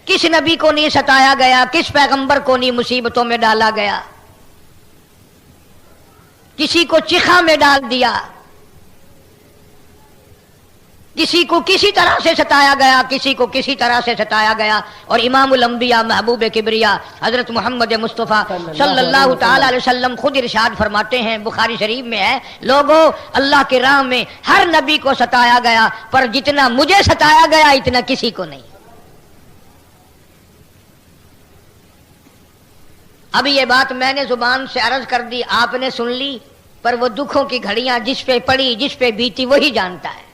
کس نبی کو نہیں ستایا گیا، کس پیغمبر کو نہیں مصیبتوں میں ڈالا گیا؟ کسی کو چیخا میں ڈال دیا، کسی کو کسی طرح سے ستایا گیا، کسی کو کسی طرح سے ستایا گیا۔ اور امام الانبیاء محبوب کبریا حضرت محمد مصطفیٰ صلی اللہ تعالی علیہ وسلم خود ارشاد فرماتے ہیں، بخاری شریف میں ہے، لوگوں اللہ کے راہ میں ہر نبی کو ستایا گیا، پر جتنا مجھے ستایا گیا اتنا کسی کو نہیں۔ اب یہ بات میں نے زبان سے عرض کر دی، آپ نے سن لی، پر وہ دکھوں کی گھڑیاں جس پہ پڑی، جس پہ بیتی، وہی جانتا ہے۔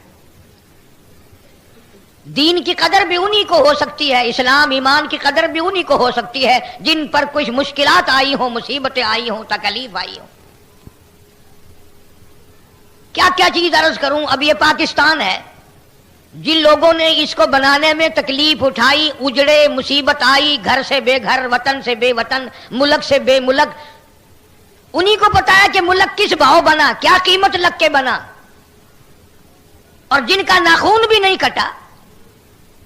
دین کی قدر بھی انہی کو ہو سکتی ہے، اسلام ایمان کی قدر بھی انہی کو ہو سکتی ہے جن پر کچھ مشکلات آئی ہوں، مصیبتیں آئی ہوں، تکلیف آئی ہوں۔ کیا کیا چیز عرض کروں؟ اب یہ پاکستان ہے، جن لوگوں نے اس کو بنانے میں تکلیف اٹھائی، اجڑے، مصیبت آئی، گھر سے بے گھر، وطن سے بے وطن، ملک سے بے ملک، انہی کو پتا ہے کہ ملک کس بھاؤ بنا، کیا قیمت لگ کے بنا۔ اور جن کا ناخون بھی نہیں کٹا،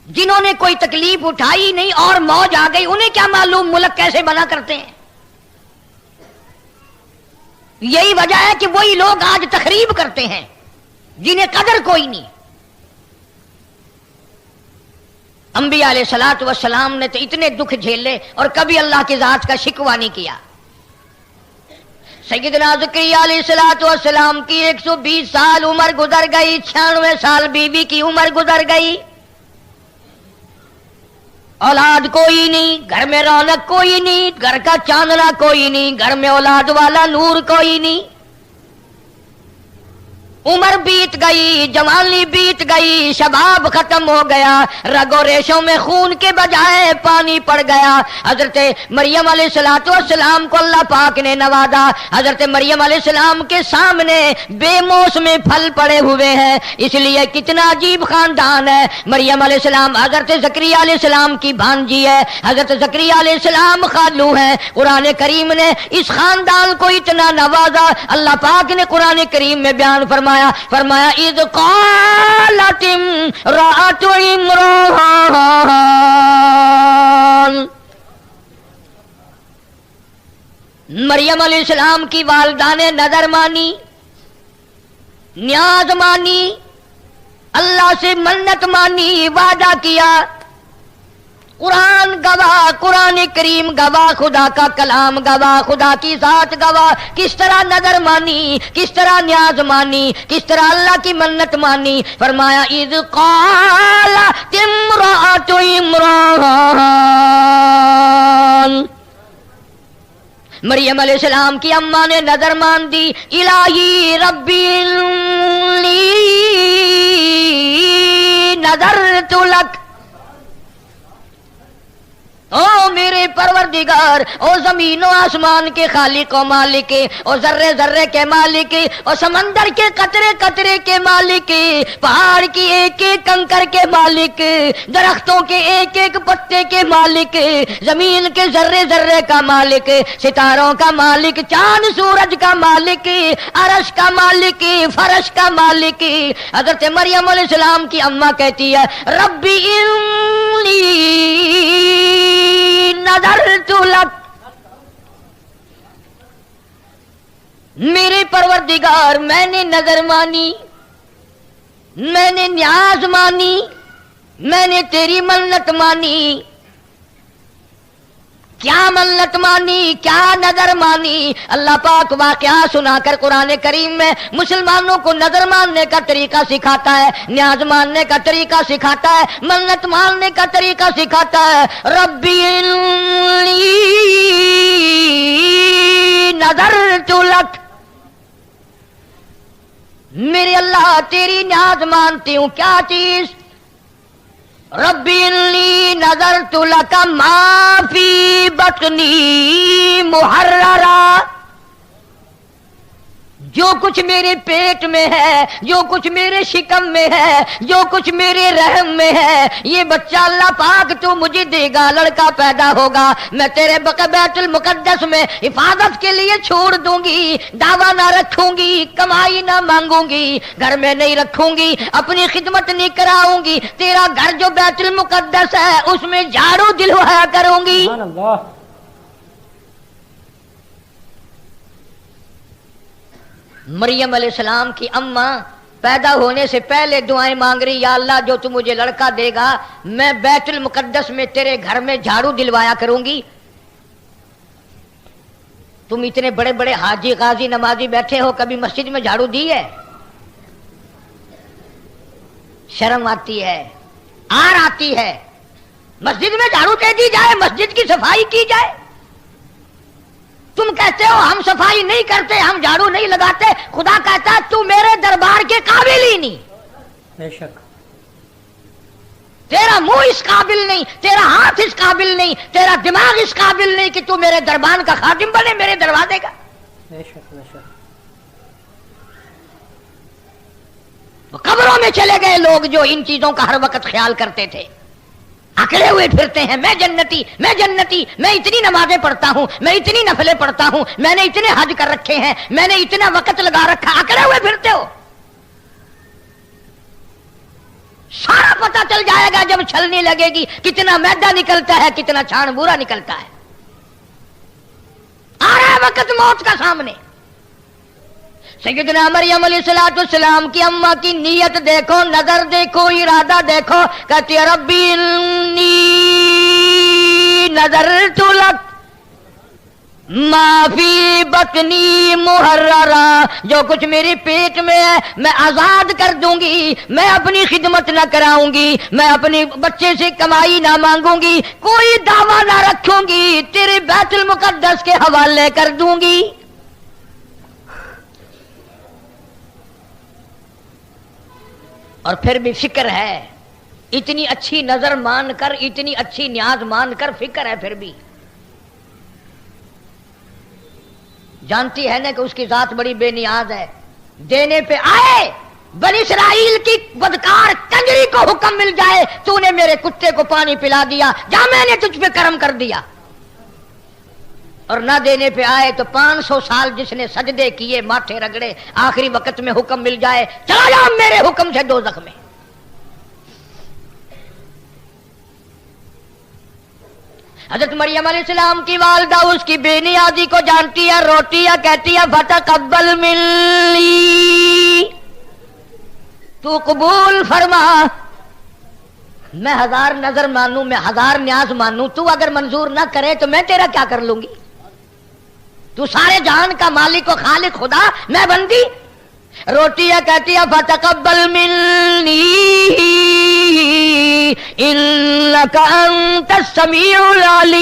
جنہوں نے کوئی تکلیف اٹھائی نہیں اور موج آ گئی، انہیں کیا معلوم ملک کیسے بنا کرتے ہیں۔ یہی وجہ ہے کہ وہی لوگ آج تخریب کرتے ہیں جنہیں قدر کوئی نہیں۔ انبیاء علیہ الصلوۃ والسلام نے تو اتنے دکھ جھیلے اور کبھی اللہ کی ذات کا شکوہ نہیں کیا۔ سیدنا زکریا علیہ الصلوۃ والسلام کی 120 سال عمر گزر گئی، 96 سال بیوی کی عمر گزر گئی، اولاد کوئی نہیں، گھر میں رونق کوئی نہیں، گھر کا چاندنا کوئی نہیں، گھر میں اولاد والا نور کوئی نہیں۔ عمر بیت گئی، جوانی بیت گئی، شباب ختم ہو گیا، رگ و ریشوں میں خون کے بجائے پانی پڑ گیا۔ حضرت مریم علیہ السلام کو اللہ پاک نے نوازا، حضرت مریم علیہ السلام کے سامنے بے موسم پھل پڑے ہوئے ہیں، اس لیے کتنا عجیب خاندان ہے۔ مریم علیہ السلام حضرت زکریا علیہ السلام کی بھانجی ہے، حضرت زکریا علیہ السلام خالو ہیں۔ قرآن کریم نے اس خاندان کو اتنا نوازا، اللہ پاک نے قرآن کریم میں بیان فرمایا اذ قالت امرأۃ عمران، مریم علیہ السلام کی والدہ نے نظر مانی، نیاز مانی، اللہ سے منت مانی، وعدہ کیا۔ قرآن گواہ، قرآن کریم گواہ، خدا کا کلام گواہ، خدا کی ذات گواہ، کس طرح نظر مانی، کس طرح نیاز مانی، کس طرح اللہ کی منت مانی۔ فرمایا اذ قالت امرأۃ عمران، مریم علیہ السلام کی اماں نے نظر مان دی، الہی ربی انی نذرت لک، او میرے پروردگار، او زمین و آسمان کے خالق و مالک، او ذرے ذرے کے مالک، او سمندر کے قطرے قطرے کے مالک، پہاڑ کی ایک ایک کنکر کے مالک، درختوں کے ایک ایک پتے کے مالک، زمین کے ذرے ذرے کا مالک، ستاروں کا مالک، چاند سورج کا مالک، عرش کا مالک، فرش کا مالک۔ حضرت مریم علیہ السلام کی اماں کہتی ہے ربی انی نذرت لک، میرے پروردگار میں نے نظر مانی، میں نے نیاز مانی، میں نے تیری منت مانی۔ کیا منت مانی، کیا نظر مانی؟ اللہ پاک واقعہ سنا کر قرآن کریم میں مسلمانوں کو نظر ماننے کا طریقہ سکھاتا ہے، نیاز ماننے کا طریقہ سکھاتا ہے، منت ماننے کا طریقہ سکھاتا ہے۔ ربی انی نذرت لک، میرے اللہ تیری نیاز مانتی ہوں، کیا چیز؟ ربی انی نذرت لک ما فی بطنی محررا، جو کچھ میرے پیٹ میں ہے، جو کچھ میرے شکم میں ہے، جو کچھ میرے رحم میں ہے، یہ بچہ اللہ پاک تو مجھے دے گا، لڑکا پیدا ہوگا، میں تیرے بیت المقدس میں حفاظت کے لیے چھوڑ دوں گی، دعویٰ نہ رکھوں گی، کمائی نہ مانگوں گی، گھر میں نہیں رکھوں گی، اپنی خدمت نہیں کراؤں گی، تیرا گھر جو بیت المقدس ہے اس میں جھاڑو دلوایا کروں گی۔ سبحان اللہ۔ مریم علیہ السلام کی اماں پیدا ہونے سے پہلے دعائیں مانگ رہی، یا اللہ جو تم مجھے لڑکا دے گا میں بیت المقدس میں تیرے گھر میں جھاڑو دلوایا کروں گی۔ تم اتنے بڑے بڑے حاجی غازی نمازی بیٹھے ہو، کبھی مسجد میں جھاڑو دی ہے؟ شرم آتی ہے، آر آتی ہے، مسجد میں جھاڑو دے دی جائے، مسجد کی صفائی کی جائے۔ تم کہتے ہو ہم صفائی نہیں کرتے، ہم جھاڑو نہیں لگاتے، خدا کہتا ہے تو میرے دربار کے قابل ہی نہیں، بے شک تیرا منہ اس قابل نہیں، تیرا ہاتھ اس قابل نہیں، تیرا دماغ اس قابل نہیں کہ تو میرے دربان کا خادم بنے، میرے دروازے کا۔ بے شک بے شک۔ قبروں میں چلے گئے لوگ جو ان چیزوں کا ہر وقت خیال کرتے تھے، اکڑے ہوئے پھرتے ہیں، میں جنتی، میں جنتی، میں اتنی نمازیں پڑھتا ہوں، میں اتنی نفلیں پڑھتا ہوں، میں نے اتنے حج کر رکھے ہیں، میں نے اتنا وقت لگا رکھا، اکڑے ہوئے پھرتے ہو۔ سارا پتہ چل جائے گا جب چھلنی لگے گی، کتنا میدا نکلتا ہے، کتنا چھان بورا نکلتا ہے۔ آ رہا ہے وقت موت کا سامنے۔ سیدنا مریم علیہ السلام کی اماں کی نیت دیکھو، نظر دیکھو، ارادہ دیکھو، کہتی ہے ربی انی نذرت لک ما فی بطنی محررا، جو کچھ میرے پیٹ میں ہے میں آزاد کر دوں گی، میں اپنی خدمت نہ کراؤں گی، میں اپنے بچے سے کمائی نہ مانگوں گی، کوئی دعویٰ نہ رکھوں گی، تیرے بیت المقدس کے حوالے کر دوں گی۔ اور پھر بھی فکر ہے، اتنی اچھی نظر مان کر، اتنی اچھی نیاز مان کر فکر ہے، پھر بھی جانتی ہے نا کہ اس کی ذات بڑی بے نیاز ہے۔ دینے پہ آئے، بنی اسرائیل کی بدکار کنجری کو حکم مل جائے تو نے میرے کتے کو پانی پلا دیا، جا میں نے تجھ پہ کرم کر دیا، اور نہ دینے پہ آئے تو 500 سال جس نے سجدے کیے، ماتھے رگڑے، آخری وقت میں حکم مل جائے چلا جاؤ میرے حکم سے دوزخ میں۔ حضرت مریم علیہ السلام کی والدہ اس کی بے نیازی کو جانتی ہے، روتی ہے، کہتی ہے فتقبل منی، تو قبول فرما، میں 1000 نظر مانوں، میں 1000 نیاز مانوں، تو اگر منظور نہ کرے تو میں تیرا کیا کر لوں گی؟ تو سارے جہان کا مالک و خالق خدا، میں بندی۔ روتی ہے، کہتی ہے فتقبل منی انک انت السمیع العلیم،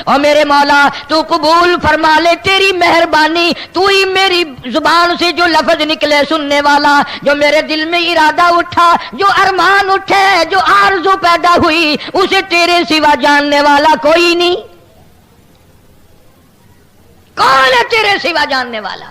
اور میرے مولا تو قبول فرما لے، تیری مہربانی، تو ہی میری زبان سے جو لفظ نکلے سننے والا، جو میرے دل میں ارادہ اٹھا، جو ارمان اٹھے، جو آرزو پیدا ہوئی، اسے تیرے سوا جاننے والا کوئی نہیں۔ کون ہے تیرے سوا جاننے والا؟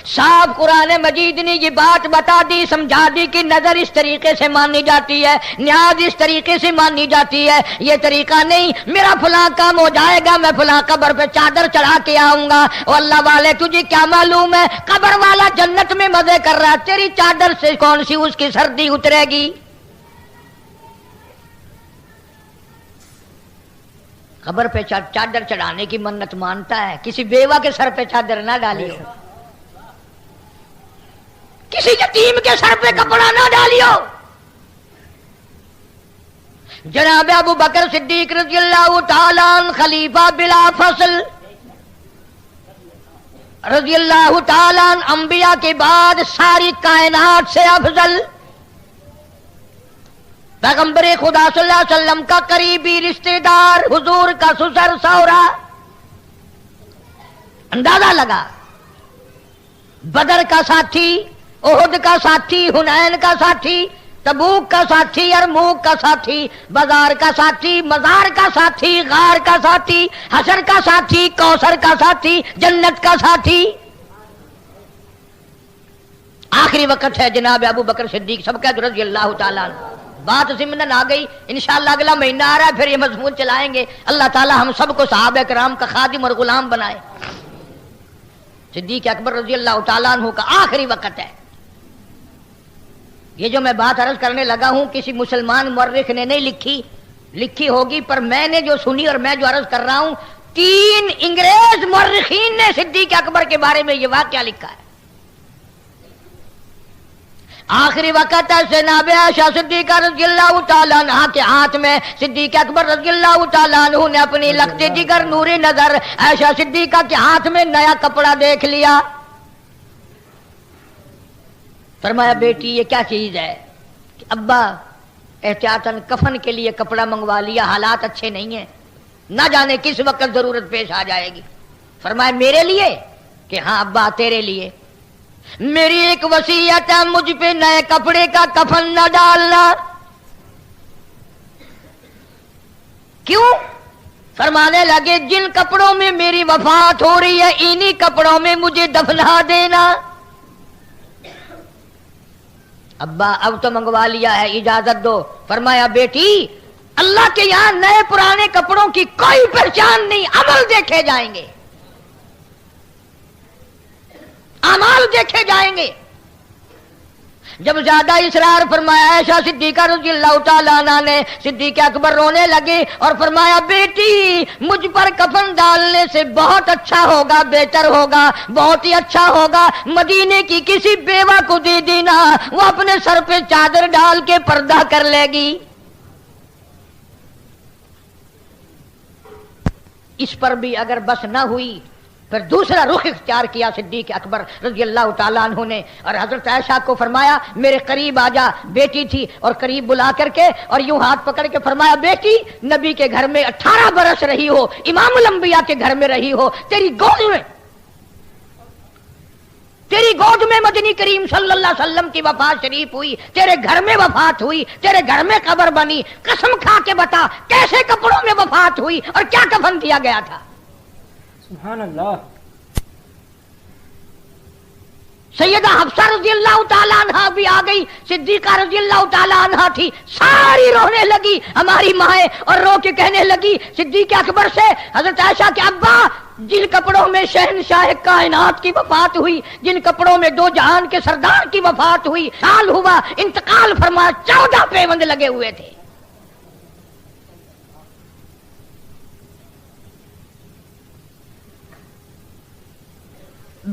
صاحب قرآن مجید نے یہ بات بتا دی، سمجھا دی کہ نظر اس طریقے سے مانی جاتی ہے، نیاز اس طریقے سے مانی جاتی ہے، یہ طریقہ نہیں میرا فلاں کام ہو جائے گا میں فلاں قبر پہ چادر چڑھا کے آؤں گا۔ اور اللہ والے تجھے کیا معلوم ہے، قبر والا جنت میں مزے کر رہا ہے، تیری چادر سے کون سی اس کی سردی اترے گی؟ قبر پہ چادر چڑھانے کی منت مانتا ہے، کسی بیوہ کے سر پہ چادر نہ ڈالیو، کسی یتیم کے سر پہ کپڑا نہ ڈالیو۔ جناب ابو بکر صدیق رضی اللہ تعالیٰ عنہ خلیفہ بلا فصل رضی اللہ تعالیٰ عنہ، انبیاء کے بعد ساری کائنات سے افضل، پیغمبر خدا صلی اللہ علیہ وسلم کا قریبی رشتہ دار، حضور کا سسر سورا۔ اندازہ لگا، بدر کا ساتھی، احد کا ساتھی، حنین کا ساتھی، تبوک کا ساتھی، یرموک کا ساتھی، بازار کا ساتھی، مزار کا ساتھی، غار کا ساتھی، حشر کا ساتھی، کوثر کا ساتھی، جنت کا ساتھی۔ آخری وقت ہے جناب ابو بکر صدیق سب کا رضی اللہ تعالیٰ عنہ۔ بات ضمن آ گئی، انشاءاللہ اگلا مہینہ آ رہا ہے، پھر یہ مضمون چلائیں گے۔ اللہ تعالیٰ ہم سب کو صحابہ کرام کا خادم اور غلام بنائے۔ صدیق اکبر رضی اللہ تعالیٰ عنہ کا آخری وقت ہے۔ یہ جو میں بات عرض کرنے لگا ہوں کسی مسلمان مورخ نے نہیں لکھی ہوگی، پر میں نے جو سنی اور میں جو عرض کر رہا ہوں، 3 انگریز مورخین نے صدیق اکبر کے بارے میں یہ واقعہ لکھا ہے۔ آخری وقت ہے جناب عائشہ صدیقہ رضی اللہ تعالیٰ عنہ کے ہاتھ میں، صدیق اکبر رضی اللہ تعالیٰ عنہ نے اپنی لخت جگر نور نظر عائشہ صدیقہ کے ہاتھ میں نیا کپڑا دیکھ لیا۔ فرمایا بیٹی یہ کیا چیز ہے؟ ابا احتیاطاً کفن کے لیے کپڑا منگوا لیا، حالات اچھے نہیں ہیں، نہ جانے کس وقت ضرورت پیش آ جائے گی۔ فرمایا میرے لیے؟ کہ ہاں ابا تیرے لیے، میری ایک وصیت ہے، مجھ پہ نئے کپڑے کا کفن نہ ڈالنا۔ کیوں؟ فرمانے لگے جن کپڑوں میں میری وفات ہو رہی ہے انہی کپڑوں میں مجھے دفنا دینا۔ ابا اب تو منگوا لیا ہے، اجازت دو۔ فرمایا بیٹی اللہ کے یہاں نئے پرانے کپڑوں کی کوئی پہچان نہیں، عمل دیکھے جائیں گے، اعمال دیکھے جائیں گے۔ جب زیادہ اصرار فرمایا عائشہ صدیقہ رضی اللہ تعالیٰ عنہ نے، صدیق اکبر رونے لگے اور فرمایا بیٹی مجھ پر کفن ڈالنے سے بہت اچھا ہوگا، بہتر ہوگا، بہت ہی اچھا ہوگا مدینے کی کسی بیوہ کو دے دینا، وہ اپنے سر پہ چادر ڈال کے پردہ کر لے گی۔ اس پر بھی اگر بس نہ ہوئی پھر دوسرا رخ اختیار کیا صدیق اکبر رضی اللہ تعالیٰ عنہ نے، اور حضرت عائشہ کو فرمایا میرے قریب آ جا۔ بیٹی تھی اور قریب بلا کر کے اور یوں ہاتھ پکڑ کے فرمایا بیٹی نبی کے گھر میں 18 برس رہی ہو، امام الانبیاء کے گھر میں رہی ہو، تیری گود میں مدنی کریم صلی اللہ علیہ وسلم کی وفات شریف ہوئی، تیرے گھر میں وفات ہوئی، تیرے گھر میں قبر بنی، قسم کھا کے بتا کیسے کپڑوں میں وفات ہوئی اور کیا کفن کیا گیا تھا؟ سبحان اللہ۔ سیدہ حفصہ رضی اللہ تعالیٰ عنہ بھی آ گئی، صدیقہ رضی اللہ تعالیٰ عنہ تھی، ساری رونے لگی ہماری مائیں، اور رو کے کہنے لگی صدیق اکبر سے حضرت عائشہ کے ابا جن کپڑوں میں شہنشاہ کائنات کی وفات ہوئی، جن کپڑوں میں دو جہان کے سردار کی وفات ہوئی، سال ہوا انتقال فرمایا، 14 پیوند لگے ہوئے تھے۔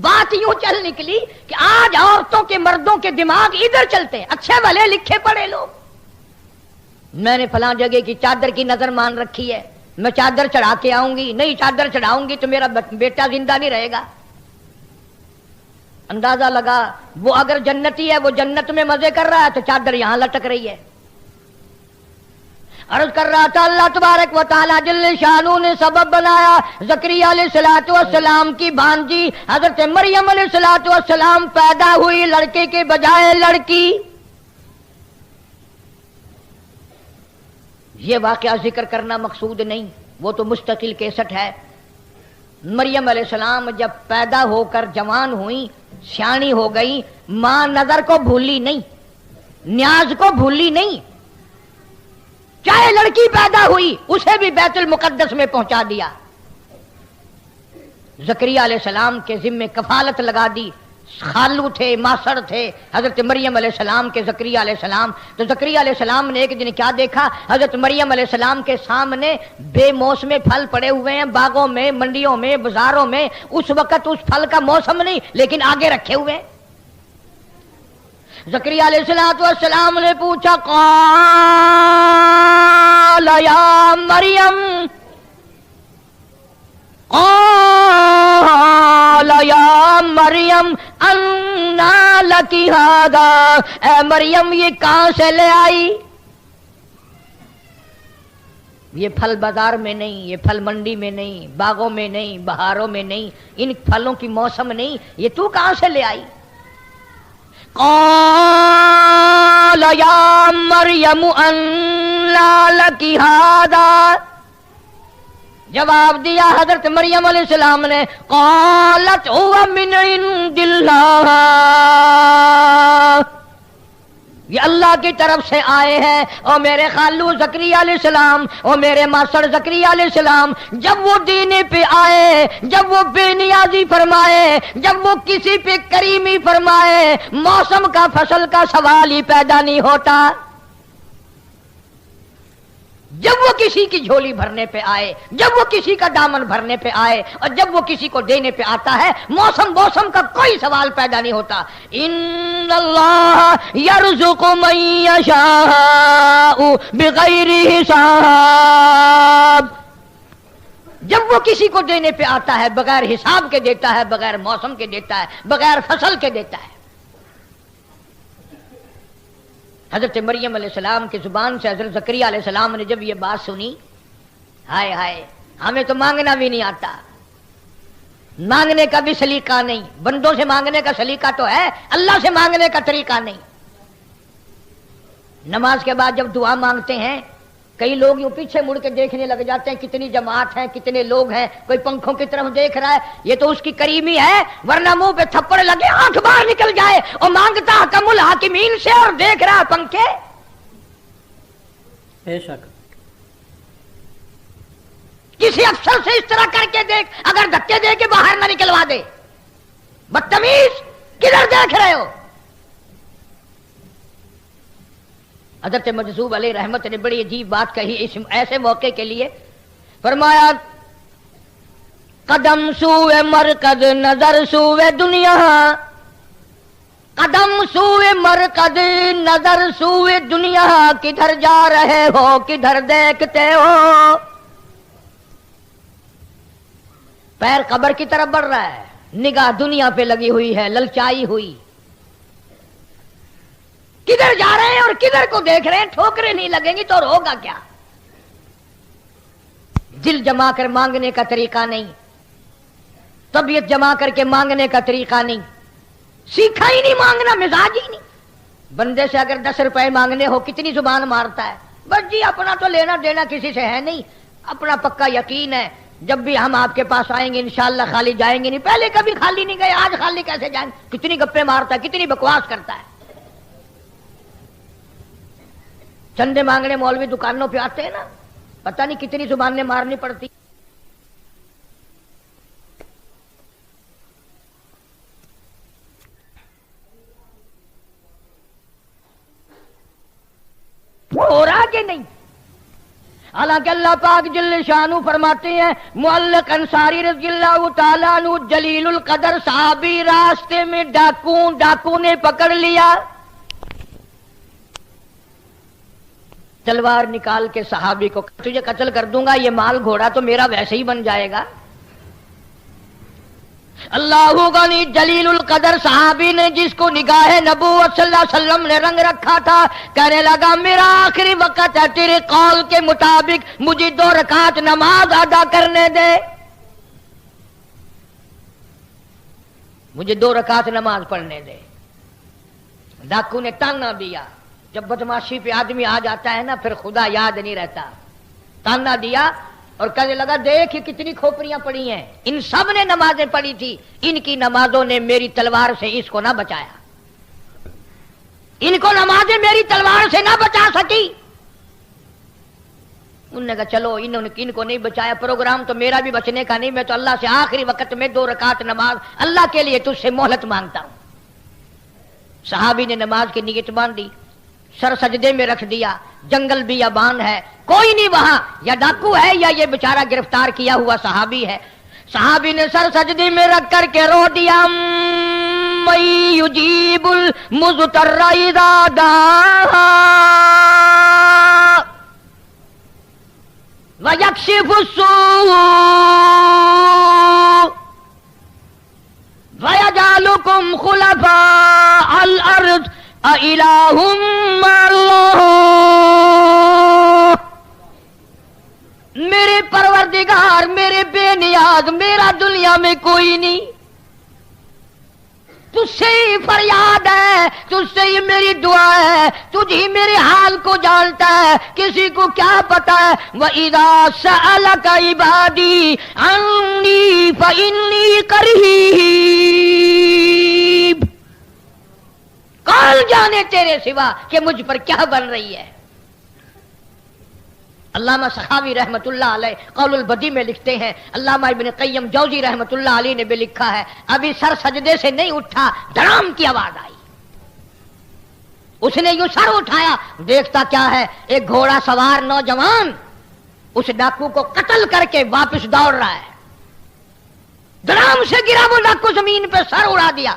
بات یوں چل نکلی کہ آج عورتوں کے مردوں کے دماغ ادھر چلتے ہیں، اچھے بھلے لکھے پڑھے لوگ، میں نے فلاں جگہ کی چادر کی نظر مان رکھی ہے، میں چادر چڑھا کے آؤں گی، نہیں چادر چڑھاؤں گی تو میرا بیٹا زندہ نہیں رہے گا۔ اندازہ لگا وہ اگر جنتی ہے، وہ جنت میں مزے کر رہا ہے، تو چادر یہاں لٹک رہی ہے۔ عرض کر رہا تھا اللہ تبارک و تعالیٰ جل شانہ نے سبب بنایا، زکریا علیہ السلام کی بھانجی حضرت مریم علیہ السلام پیدا ہوئی لڑکے کے بجائے لڑکی۔ یہ واقعہ ذکر کرنا مقصود نہیں، وہ تو مستقل کیسٹ ہے۔ مریم علیہ السلام جب پیدا ہو کر جوان ہوئی، سیانی ہو گئی، ماں نظر کو بھولی نہیں، نیاز کو بھولی نہیں، چاہے لڑکی پیدا ہوئی اسے بھی بیت المقدس میں پہنچا دیا۔ زکریا علیہ السلام کے ذمے کفالت لگا دی، خالو تھے، ماسڑ تھے حضرت مریم علیہ السلام کے زکریا علیہ السلام۔ تو زکریا علیہ السلام نے ایک دن کیا دیکھا، حضرت مریم علیہ السلام کے سامنے بے موسم پھل پڑے ہوئے ہیں، باغوں میں، منڈیوں میں، بازاروں میں، اس وقت اس پھل کا موسم نہیں لیکن آگے رکھے ہوئے ہیں۔ زکریا علیہ السلام نے پوچھا قال یا مریم، قال یا مریم انا لکی ھذا، اے مریم یہ کہاں سے لے آئی؟ یہ پھل بازار میں نہیں، یہ پھل منڈی میں نہیں، باغوں میں نہیں، بہاروں میں نہیں، ان پھلوں کی موسم نہیں، یہ تو کہاں سے لے آئی؟ قال یا مریم انّا لکی ھذا، جواب دیا حضرت مریم علیہ السلام نے، قالت هو من عند اللہ، یہ اللہ کی طرف سے آئے ہیں۔ اور میرے خالو زکریا علیہ السلام اور میرے ماسڑ زکریا علیہ السلام جب وہ دینے پہ آئے، جب وہ بے نیازی فرمائے، جب وہ کسی پہ کریمی فرمائے، موسم کا فصل کا سوال ہی پیدا نہیں ہوتا۔ جب وہ کسی کی جھولی بھرنے پہ آئے، جب وہ کسی کا دامن بھرنے پہ آئے، اور جب وہ کسی کو دینے پہ آتا ہے، موسم کا کوئی سوال پیدا نہیں ہوتا۔ ان اللہ یرزق من یشاء بغیر حساب، جب وہ کسی کو دینے پہ آتا ہے بغیر حساب کے دیتا ہے، بغیر موسم کے دیتا ہے، بغیر فصل کے دیتا ہے۔ حضرت مریم علیہ السلام کی زبان سے حضرت زکریا علیہ السلام نے جب یہ بات سنی، ہائے ہائے، ہمیں تو مانگنا بھی نہیں آتا، مانگنے کا بھی سلیقہ نہیں، بندوں سے مانگنے کا سلیقہ تو ہے، اللہ سے مانگنے کا طریقہ نہیں۔ نماز کے بعد جب دعا مانگتے ہیں، کئی لوگ یوں پیچھے مڑ کے دیکھنے لگ جاتے ہیں، کتنی جماعت ہیں، کتنے لوگ ہیں، کوئی پنکھوں کی طرف دیکھ رہا ہے، یہ تو اس کی کریمی ہے، ورنہ منہ پہ تھپڑ لگے آنکھ باہر نکل جائے، اور مانگتا حکم الحاکمین سے اور دیکھ رہا پنکھے۔ بے شک کسی افسر سے اس طرح کر کے دیکھ، اگر دھکے دے کے باہر نہ نکلوا دے، بدتمیز کدھر دیکھ رہے ہو؟ حضرت مجذوب علیہ رحمت نے بڑی عجیب بات کہی اس ایسے موقع کے لیے، فرمایا قدم سوئے مرکز نظر سوئے دنیا، قدم سوئے مرکز نظر سوئے دنیا، کدھر جا رہے ہو کدھر دیکھتے ہو؟ پیر قبر کی طرف بڑھ رہا ہے، نگاہ دنیا پہ لگی ہوئی ہے، للچائی ہوئی، کدھر جا رہے ہیں اور کدھر کو دیکھ رہے ہیں؟ ٹھوکریں نہیں لگیں گی تو اور ہوگا کیا؟ دل جما کر مانگنے کا طریقہ نہیں، طبیعت جما کر کے مانگنے کا طریقہ نہیں، سیکھا ہی نہیں مانگنا، مزاج ہی نہیں۔ بندے سے اگر 10 روپے مانگنے ہو کتنی زبان مارتا ہے، بس جی اپنا تو لینا دینا کسی سے ہے نہیں، اپنا پکا یقین ہے جب بھی ہم آپ کے پاس آئیں گے انشاءاللہ خالی جائیں گے نہیں، پہلے کبھی خالی نہیں گئے، آج خالی کیسے جائیں گے؟ کتنی گپے مارتا ہے، کتنی بکواس کرتا ہے۔ چندے مانگنے مولوی دکانوں پہ آتے ہیں نا، پتہ نہیں کتنی زبانیں مارنی پڑتی۔ ہو رہا کہ نہیں؟ حالانکہ اللہ پاک جل شانہ فرماتے ہیں، معلق انصاری رضی اللہ تعالیٰ عنہ جلیل القدر صحابی، راستے میں ڈاکو نے پکڑ لیا، تلوار نکال کے صحابی کو، تجھے قتل کر دوں گا، یہ مال گھوڑا تو میرا ویسے ہی بن جائے گا۔ اللہ غنی جلیل القدر صحابی نے جس کو نگاہ نبوت صلی اللہ علیہ وسلم نے رنگ رکھا تھا، کہنے لگا میرا آخری وقت ہے، تیرے قول کے مطابق مجھے 2 رکعت نماز ادا کرنے دے، مجھے 2 رکعت نماز پڑھنے دے۔ ڈاکو نے تانا دیا، جب بدماشی پہ آدمی آ جاتا ہے نا پھر خدا یاد نہیں رہتا، تانا دیا اور کہنے لگا دیکھ یہ کتنی کھوپڑیاں پڑی ہیں، ان سب نے نمازیں پڑھی تھی، ان کی نمازوں نے میری تلوار سے اس کو نہ بچایا، ان کو نمازیں میری تلوار سے نہ بچا سکی۔ انہوں نے کہا چلو انہوں نے ان کو نہیں بچایا، پروگرام تو میرا بھی بچنے کا نہیں، میں تو اللہ سے آخری وقت میں 2 رکعت نماز اللہ کے لیے تجھ سے مہلت مانگتا ہوں۔ صحابی نے نماز کی نیت باندھی، سر سجدے میں رکھ دیا، جنگل بیابان ہے، کوئی نہیں وہاں، یا ڈاکو ہے یا یہ بیچارہ گرفتار کیا ہوا صحابی ہے۔ صحابی نے سر سجدے میں رکھ کر کے رو دیا، من یجیب المضطر اذا دعاہ ویکشف السوء ویجعلکم خلفاء الارض اِلَٰهٌ مَّعَ اللَّهِ، میرے پروردگار میرے بے نیاز، میرا دنیا میں کوئی نہیں، تو تجھ سے ہی فریاد ہے، تجھ سے ہی میری دعا ہے، تجھ ہی میرے حال کو جانتا ہے، کسی کو کیا پتا ہے۔ وَإِذَا سَأَلَكَ عِبَادِي عَنِّي فَإِنِّي قَرِيبٌ، کون جانے تیرے سوا کہ مجھ پر کیا بن رہی ہے۔ علامہ سخاوی رحمت اللہ علیہ قول البدی میں لکھتے ہیں، علامہ ابن قیم جوزی رحمت اللہ علیہ نے بھی لکھا ہے، ابھی سر سجدے سے نہیں اٹھا، دھڑام کی آواز آئی، اس نے یوں سر اٹھایا، دیکھتا کیا ہے، ایک گھوڑا سوار نوجوان اس ڈاکو کو قتل کر کے واپس دوڑ رہا ہے۔ دھڑام سے گرا وہ ڈاکو، زمین پہ سر اڑا دیا۔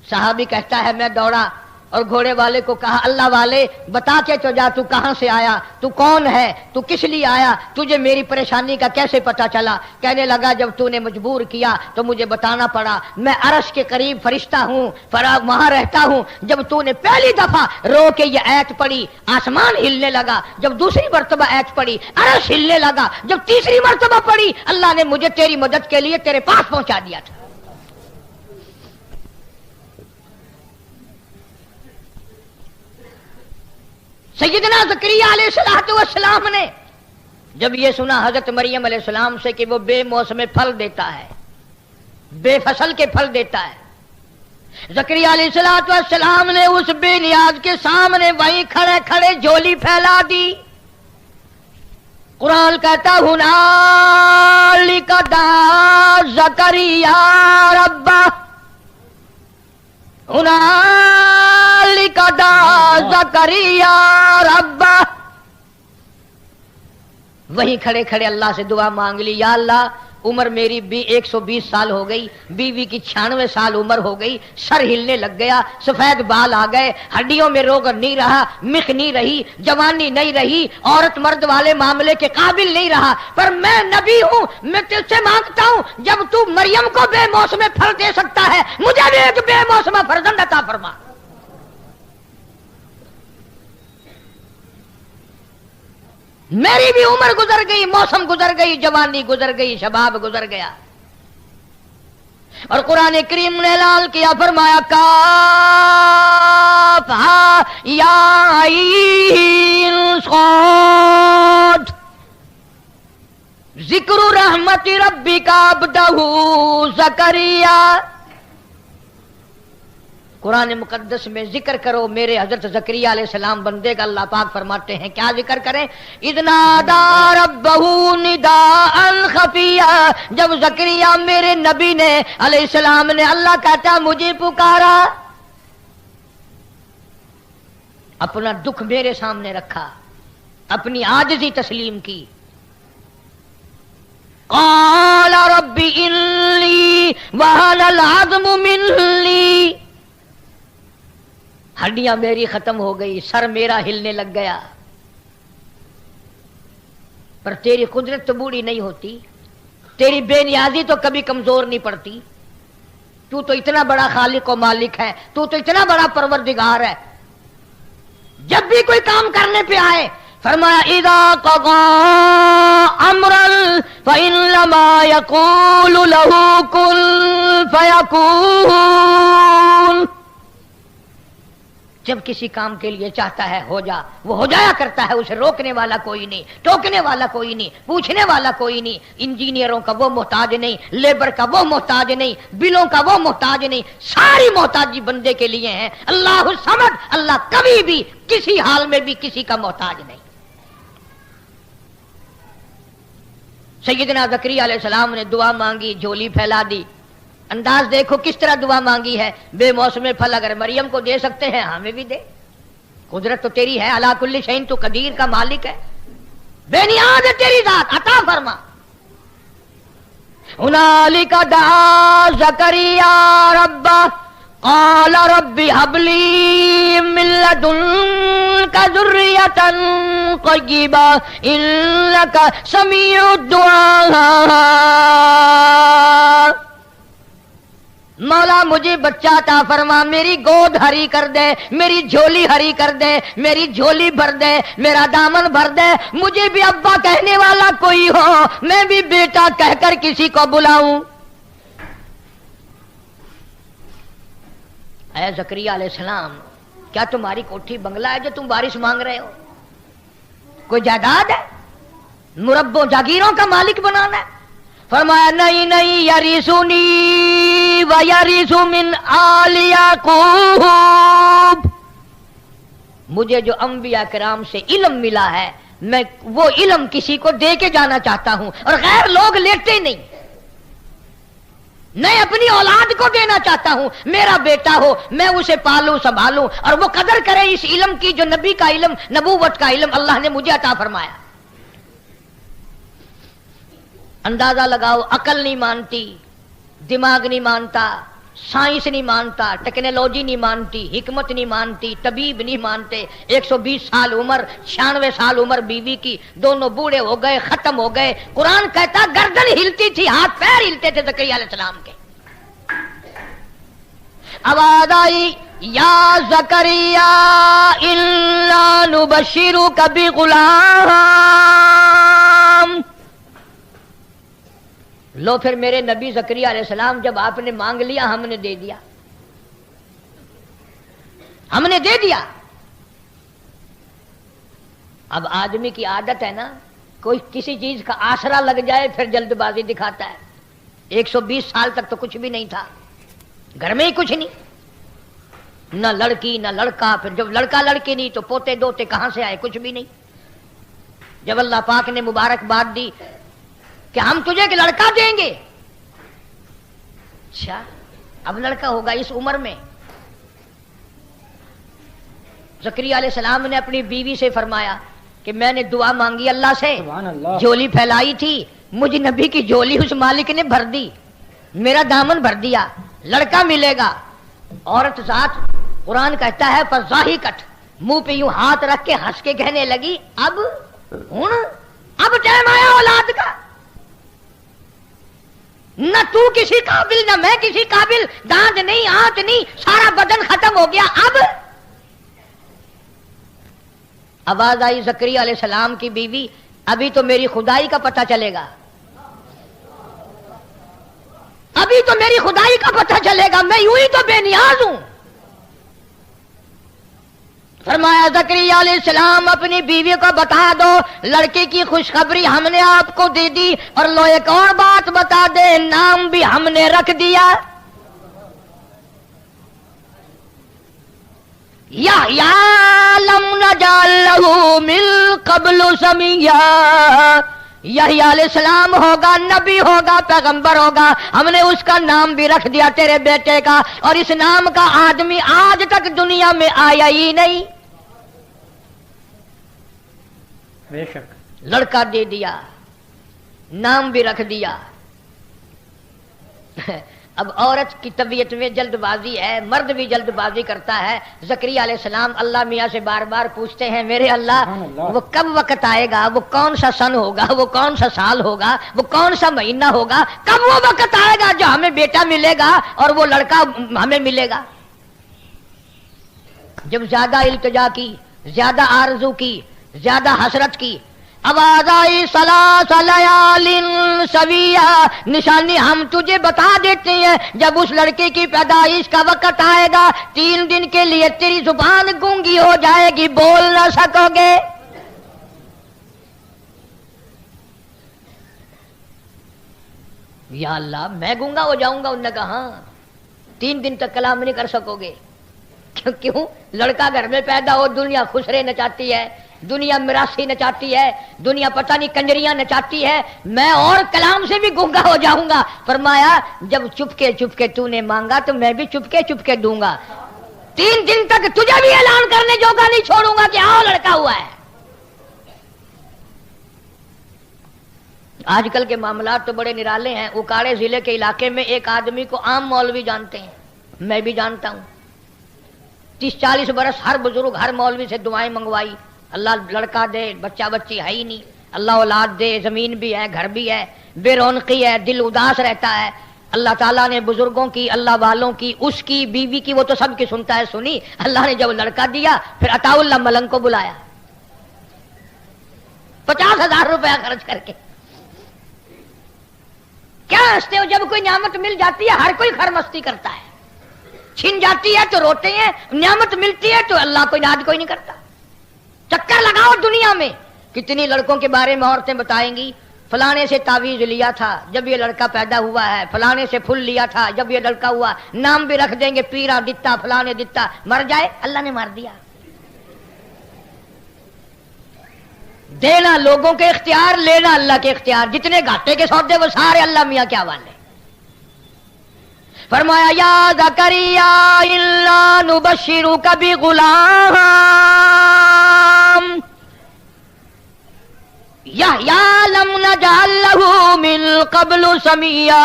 صحابی کہتا ہے میں دوڑا اور گھوڑے والے کو کہا اللہ والے بتا کے تو جا، تو کہاں سے آیا، تو کون ہے، تو کس لیے آیا، تجھے میری پریشانی کا کیسے پتا چلا؟ کہنے لگا جب تو نے مجبور کیا تو مجھے بتانا پڑا، میں عرش کے قریب فرشتہ ہوں، وہاں رہتا ہوں۔ جب تو نے پہلی دفعہ رو کے یہ آیت پڑھی، آسمان ہلنے لگا، جب دوسری مرتبہ آیت پڑھی عرش ہلنے لگا، جب تیسری مرتبہ پڑھی اللہ نے مجھے تیری مدد کے لیے تیرے پاس پہنچا دیا تھا۔ سیدنا زکریا علیہ السلام نے جب یہ سنا حضرت مریم علیہ السلام سے کہ وہ بے موسم پھل دیتا ہے، بے فصل کے پھل دیتا ہے، زکریا علیہ السلام نے اس بے نیاز کے سامنے وہیں کھڑے کھڑے جھولی پھیلا دی۔ قرآن کہتا ہنالک دعا زکریا ربہ، ہنالک دعا زکریا ربہ، وہیں کھڑے کھڑے اللہ سے دعا مانگ لی، یا اللہ عمر میری 120 سال ہو گئی، بیوی کی 96 سال عمر ہو گئی، سر ہلنے لگ گیا، سفید بال آ گئے، ہڈیوں میں روگ نہیں رہا، مخ نہیں رہی، جوانی نہیں رہی، عورت مرد والے معاملے کے قابل نہیں رہا، پر میں نبی ہوں، میں تجھ سے مانگتا ہوں جب تو مریم کو بے موسم پھل دے سکتا ہے مجھے بھی ایک بے موسم فرزند عطا فرما۔ میری بھی عمر گزر گئی، موسم گزر گئی، جوانی گزر گئی، شباب گزر گیا۔ اور قرآن کریم نے اعلان کیا، فرمایا کافہا یا عین صاد ذکر رحمت ربک عبدہ زکریا۔ قرآن مقدس میں ذکر کرو میرے حضرت زکریا علیہ السلام بندے کا، اللہ پاک فرماتے ہیں کیا ذکر کریں، اذ نادى ربہ نداء خفیا، جب زکریا میرے نبی نے علیہ السلام نے اللہ کہتا مجھے پکارا، اپنا دکھ میرے سامنے رکھا، اپنی عاجزی تسلیم کی، قال رب انی وہن العظم منی، ہڈیاں میری ختم ہو گئی، سر میرا ہلنے لگ گیا، پر تیری قدرت تو بوڑھی نہیں ہوتی، تیری بے نیازی تو کبھی کمزور نہیں پڑتی، تو اتنا بڑا خالق و مالک ہے، تو اتنا بڑا پروردگار ہے، جب بھی کوئی کام کرنے پہ آئے فرمایا اذا قضى امرا فانما يقول له كن فيكون، جب کسی کام کے لیے چاہتا ہے ہو جا، وہ ہو جایا کرتا ہے، اسے روکنے والا کوئی نہیں، ٹوکنے والا کوئی نہیں، پوچھنے والا کوئی نہیں، انجینئروں کا وہ محتاج نہیں، لیبر کا وہ محتاج نہیں، بلوں کا وہ محتاج نہیں، ساری محتاجی بندے کے لیے ہیں۔ اللہ الصمد، اللہ کبھی بھی کسی حال میں بھی کسی کا محتاج نہیں۔ سیدنا زکریا علیہ السلام نے دعا مانگی، جھولی پھیلا دی، انداز دیکھو کس طرح دعا مانگی ہے، بے موسم پھل اگر مریم کو دے سکتے ہیں ہمیں بھی دے، قدرت تو تیری ہے، علی کل شیء تو قدیر کا مالک ہے، بے نیاز ہے تیری ذات، عطا فرما۔ ہنالک دعا زکریا ربہ قال رب هب لي من لدنك ذرية طيبة إنك سميع الدعاء، مولا مجھے بچہ عطا فرما، میری گود ہری کر دے، میری جھولی ہری کر دے، میری جھولی بھر دے، میرا دامن بھر دے، مجھے بھی ابا کہنے والا کوئی ہو، میں بھی بیٹا کہہ کر کسی کو بلاؤں۔ اے زکریا علیہ السلام کیا تمہاری کوٹھی بنگلہ ہے جو تم بارش مانگ رہے ہو؟ کوئی جائیداد ہے؟ مربوں جاگیروں کا مالک بنانا ہے؟ فرمایا نہیں نہیں، یریثنی و یریث من آل یعقوب، مجھے جو انبیاء کرام سے علم ملا ہے میں وہ علم کسی کو دے کے جانا چاہتا ہوں، اور غیر لوگ لیتے نہیں، میں اپنی اولاد کو دینا چاہتا ہوں، میرا بیٹا ہو میں اسے پالوں سنبھالوں اور وہ قدر کرے اس علم کی جو نبی کا علم، نبوت کا علم اللہ نے مجھے عطا فرمایا۔ اندازہ لگاؤ، عقل نہیں مانتی، دماغ نہیں مانتا، سائنس نہیں مانتا، ٹیکنالوجی نہیں مانتی، حکمت نہیں مانتی، طبیب نہیں مانتے، 120 سال عمر، 96 سال عمر بیوی کی، دونوں بوڑھے ہو گئے، ختم ہو گئے۔ قرآن کہتا گردن ہلتی تھی، ہاتھ پیر ہلتے تھے زکریا علیہ السلام کے۔ آواز آئی یا زکریا انا نبشرک بغلام، لو پھر میرے نبی زکریا علیہ السلام جب آپ نے مانگ لیا ہم نے دے دیا، ہم نے دے دیا۔ اب آدمی کی عادت ہے نا، کوئی کسی چیز کا آسرا لگ جائے پھر جلد بازی دکھاتا ہے۔ 120 سال تک تو کچھ بھی نہیں تھا، گھر میں ہی کچھ نہیں، نہ لڑکی نہ لڑکا، پھر جب لڑکا لڑکی نہیں تو پوتے دوتے کہاں سے آئے؟ کچھ بھی نہیں۔ جب اللہ پاک نے مبارکباد دی کہ ہم تجھے ایک لڑکا دیں گے، اچھا اب لڑکا ہوگا اس عمر میں؟ زکریا علیہ السلام نے اپنی بیوی سے فرمایا کہ میں نے دعا مانگی اللہ سے، سبحان اللہ، جھولی پھیلائی تھی، مجھ نبی کی جھولی اس مالک نے بھر دی، میرا دامن بھر دیا، لڑکا ملے گا۔ عورت ذات قرآن کہتا ہے فضاحکت، منہ پہ یوں ہاتھ رکھ کے ہنس کے کہنے لگی اب ٹائم آیا اولاد کا، نہ تو کسی قابل نہ میں کسی قابل، دانت نہیں ہاتھ نہیں، سارا بدن ختم ہو گیا۔ اب آواز آئی زکریا علیہ السلام کی بیوی ابھی تو میری خدائی کا پتہ چلے گا، ابھی تو میری خدائی کا پتہ چلے گا، میں یوں ہی تو بے نیاز ہوں۔ فرمایا زکریا علیہ السلام اپنی بیوی کو بتا دو لڑکے کی خوشخبری ہم نے آپ کو دے دی، اور لو ایک اور بات بتا دے نام بھی ہم نے رکھ دیا یحییٰ لم نجعل لہ من قبل سمیہ، یحییٰ علیہ السلام ہوگا، نبی ہوگا، پیغمبر ہوگا، ہم نے اس کا نام بھی رکھ دیا تیرے بیٹے کا، اور اس نام کا آدمی آج تک دنیا میں آیا ہی نہیں۔ بے شک لڑکا دے دیا، نام بھی رکھ دیا۔ اب عورت کی طبیعت میں جلد بازی ہے، مرد بھی جلد بازی کرتا ہے۔ زکریا علیہ السلام اللہ میاں سے بار بار پوچھتے ہیں میرے اللہ وہ کب وقت آئے گا، وہ کون سا سن ہوگا، وہ کون سا سال ہوگا، وہ کون سا مہینہ ہوگا، کب وہ وقت آئے گا جو ہمیں بیٹا ملے گا اور وہ لڑکا ہمیں ملے گا۔ جب زیادہ التجا کی، زیادہ آرزو کی، زیادہ حسرت کی، آواز آئی ثلاث لیال سویہ، نشانی ہم تجھے بتا دیتے ہیں جب اس لڑکے کی پیدائش کا وقت آئے گا 3 دن کے لیے تیری زبان گونگی ہو جائے گی، بول نہ سکو گے۔ یا اللہ میں گونگا ہو جاؤں گا؟ انہوں نے کہا ہاں 3 دن تک کلام نہیں کر سکو گے۔ کیوں؟ لڑکا گھر میں پیدا ہو، دنیا خسرے نچاتی ہے، دنیا مراسی نچاتی ہے، دنیا پتہ نہیں کنجریاں نچاتی ہے، میں اور کلام سے بھی گونگا ہو جاؤں گا۔ فرمایا جب چپکے چپکے تو نے مانگا تو میں بھی چپکے چپکے دوں گا، 3 دن تک تجھے بھی اعلان کرنے جوگا نہیں چھوڑوں گا کہ آؤ لڑکا ہوا ہے۔ آج کل کے معاملات تو بڑے نرالے ہیں۔ اکاڑے ضلع کے علاقے میں ایک آدمی کو عام مولوی جانتے ہیں، میں بھی جانتا ہوں، 30-40 برس ہر بزرگ ہر مولوی سے دعائیں منگوائی، اللہ لڑکا دے، بچہ بچی ہے ہی نہیں، اللہ اولاد دے، زمین بھی ہے، گھر بھی ہے، بے رونقی ہے، دل اداس رہتا ہے۔ اللہ تعالیٰ نے بزرگوں کی، اللہ والوں کی، اس کی بیوی کی، وہ تو سب کی سنتا ہے، سنی۔ اللہ نے جب لڑکا دیا پھر عطا اللہ ملنگ کو بلایا 50,000 روپیہ خرچ کر کے۔ کیا ہنستے ہو؟ جب کوئی نعمت مل جاتی ہے ہر کوئی خرمستی کرتا ہے، چھن جاتی ہے تو روتے ہیں، نعمت ملتی ہے تو اللہ کو یاد کوئی نہیں کرتا۔ چکر لگاؤ دنیا میں، کتنی لڑکوں کے بارے میں عورتیں بتائیں گی، فلانے سے تعویذ لیا تھا جب یہ لڑکا پیدا ہوا ہے، فلانے سے پھول لیا تھا جب یہ لڑکا ہوا، نام بھی رکھ دیں گے پیرا دتا فلانے دتا، مر جائے اللہ نے مار دیا۔ دینا لوگوں کے اختیار، لینا اللہ کے اختیار، جتنے گھاٹے کے سودے وہ سارے اللہ میاں کے حوالے۔ فرمایا یا زکریا انا نبشرک بغلام یحییٰ لم نجعل له من قبل سمیا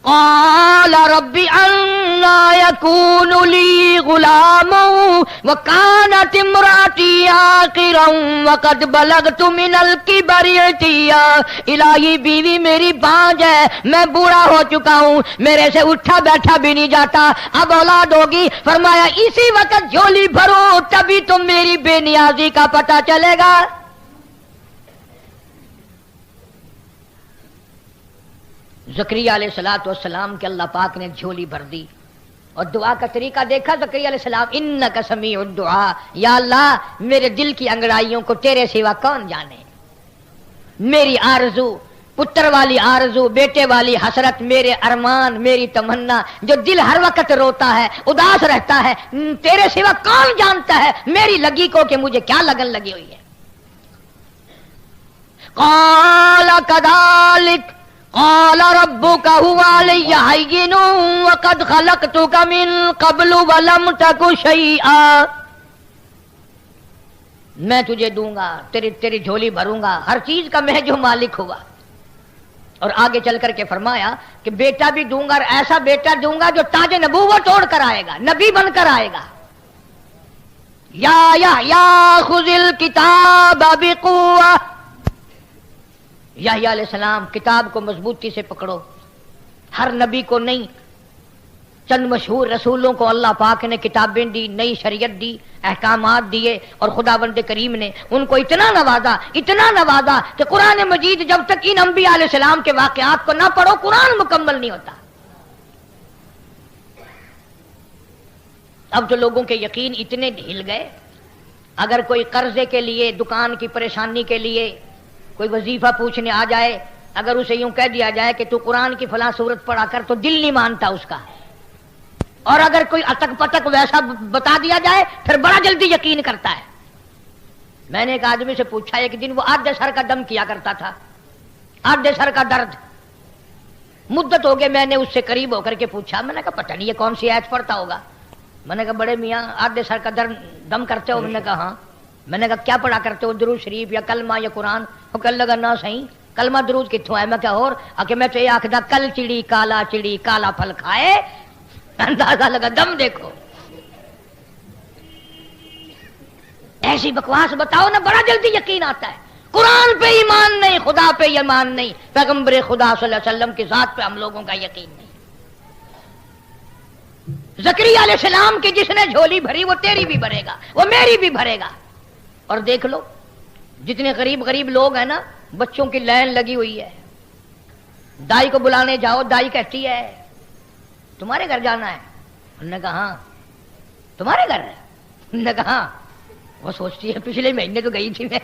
قال رب انا يكون لي غلام وكانت امرأتي عاقرا وقد بلغت من الكبر عتيا۔ الہی بیوی میری بانج ہے، میں بوڑھا ہو چکا ہوں، میرے سے اٹھا بیٹھا بھی نہیں جاتا، اب اولاد ہوگی۔ فرمایا اسی وقت جھولی بھرو تبھی تم میری بے نیازی کا پتہ چلے گا۔ زکریا علیہ الصلوۃ والسلام کے اللہ پاک نے جھولی بھر دی، اور دعا کا طریقہ دیکھا زکریا علیہ السلام، انک سمیع الدعاء، یا اللہ میرے دل کی انگڑائیوں کو تیرے سوا کون جانے، میری آرزو، پتر والی آرزو، بیٹے والی حسرت، میرے ارمان، میری تمنا، جو دل ہر وقت روتا ہے اداس رہتا ہے، تیرے سوا کون جانتا ہے میری لگی کو کہ مجھے کیا لگن لگی ہوئی ہے۔ قال كذلك قال ربك هو علي هين وقد خلقتك من قبل ولم تك شيئا۔ میں تجھے دوں گا، تیری جھولی بھروں گا، ہر چیز کا میں جو مالک ہوا۔ اور آگے چل کر کے فرمایا کہ بیٹا بھی دوں گا، اور ایسا بیٹا دوں گا جو تاج نبوت اوڑھ کر آئے گا، نبی بن کر آئے گا۔ یا خذ الکتاب بقوہ، یحییٰ علیہ السلام کتاب کو مضبوطی سے پکڑو۔ ہر نبی کو نہیں، چند مشہور رسولوں کو اللہ پاک نے کتابیں دی، نئی شریعت دی، احکامات دیے، اور خداوند کریم نے ان کو اتنا نوازا کہ قرآن مجید جب تک ان انبیاء علیہ السلام کے واقعات کو نہ پڑھو قرآن مکمل نہیں ہوتا۔ اب تو لوگوں کے یقین اتنے ڈھل گئے، اگر کوئی قرضے کے لیے، دکان کی پریشانی کے لیے کوئی وظیفہ پوچھنے آ جائے، اگر اسے یوں کہہ دیا جائے کہ تو قرآن کی فلاں سورت پڑھا کر، تو دل نہیں مانتا اس کا، اور اگر کوئی اٹک پٹک ویسا بتا دیا جائے پھر بڑا جلدی یقین کرتا ہے۔ میں نے ایک آدمی سے پوچھا، ایک دن وہ آدھے سر کا دم کیا کرتا تھا، آدھے سر کا درد، مدت ہو گئے، میں نے اس سے قریب ہو کر کے پوچھا، میں نے کہا پتہ نہیں یہ کون سی آیت پڑھتا ہوگا، میں نے کہا بڑے میاں آدھے سر کا درد دم کرتے ہو؟ میں نے کہا ہاں۔ میں نے کہا کیا پڑھا کرتے ہو، درود شریف یا کلمہ یا قرآن؟ وہ کہنے لگا نہ صحیح، کلمہ درود کتوں ہے؟ میں کیا اور کہ میں تو یہ آخدا کل چڑی کالا پھل کھائے، اندازہ لگا دم دیکھو۔ ایسی بکواس بتاؤ نا، بڑا جلدی یقین آتا ہے۔ قرآن پہ ایمان نہیں، خدا پہ ایمان نہیں، پیغمبر خدا صلی اللہ علیہ وسلم کی ذات پہ ہم لوگوں کا یقین نہیں۔ زکریا علیہ السلام کی جس نے جھولی بھری وہ تیری بھی بھرے گا، وہ میری بھی بھرے گا۔ اور دیکھ لو جتنے غریب لوگ ہیں نا، بچوں کی لائن لگی ہوئی ہے، دائی کو بلانے جاؤ، دائی کہتی ہے تمہارے گھر جانا ہے؟ انہوں نے کہا ہاں۔ تمہارے گھر ہے؟ انہوں نے کہا ہاں۔ وہ سوچتی ہے پچھلے مہینے تو گئی تھی میں،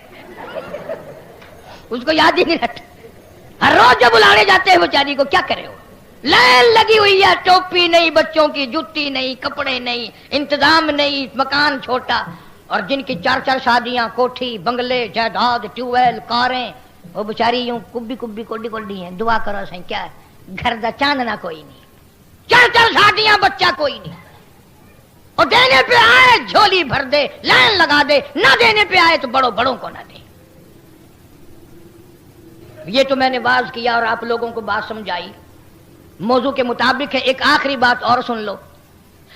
اس کو یاد ہی نہیں رہتا، ہر روز جب بلانے جاتے ہیں بیچاری کو کیا کرے، ہو لائن لگی ہوئی ہے، ٹوپی نہیں، بچوں کی جوتی نہیں، کپڑے نہیں، انتظام نہیں، مکان چھوٹا، اور جن کی 4 شادیاں، کوٹھی، بنگلے، جائیداد، ٹیوب ویل، کاریں، وہ بیچاری یوں کبھی کوڈی ہیں۔ دعا کرو سہیں کیا ہے، گھر دا چاندنا کوئی نہیں، 4 شادیاں، بچہ کوئی نہیں، اور دینے پہ آئے جھولی بھر دے، لائن لگا دے، نہ دینے پہ آئے تو بڑوں کو نہ دے۔ یہ تو میں نے واز کیا اور آپ لوگوں کو بات سمجھائی، موضوع کے مطابق ہے۔ ایک آخری بات اور سن لو،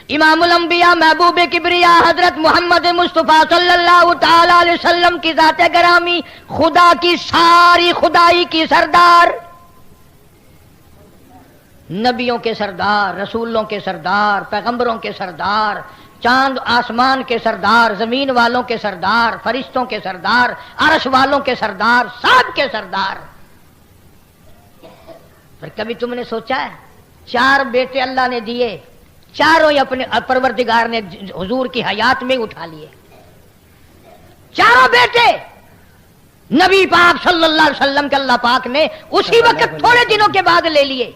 امام الانبیاء محبوب کبریا حضرت محمد مصطفیٰ صلی اللہ تعالی علیہ وسلم کی ذات گرامی، خدا کی ساری خدائی کی سردار، نبیوں کے سردار، رسولوں کے سردار، پیغمبروں کے سردار، چاند آسمان کے سردار، زمین والوں کے سردار، فرشتوں کے سردار، عرش والوں کے سردار، سب کے سردار۔ پر کبھی تم نے سوچا ہے 4 بیٹے اللہ نے دیے، چاروں ہی اپنے پروردگار نے حضور کی حیات میں اٹھا لیے. چاروں بیٹے نبی پاک صلی اللہ علیہ وسلم کے اللہ پاک نے اسی وقت تھوڑے دنوں کے بعد لے لیے.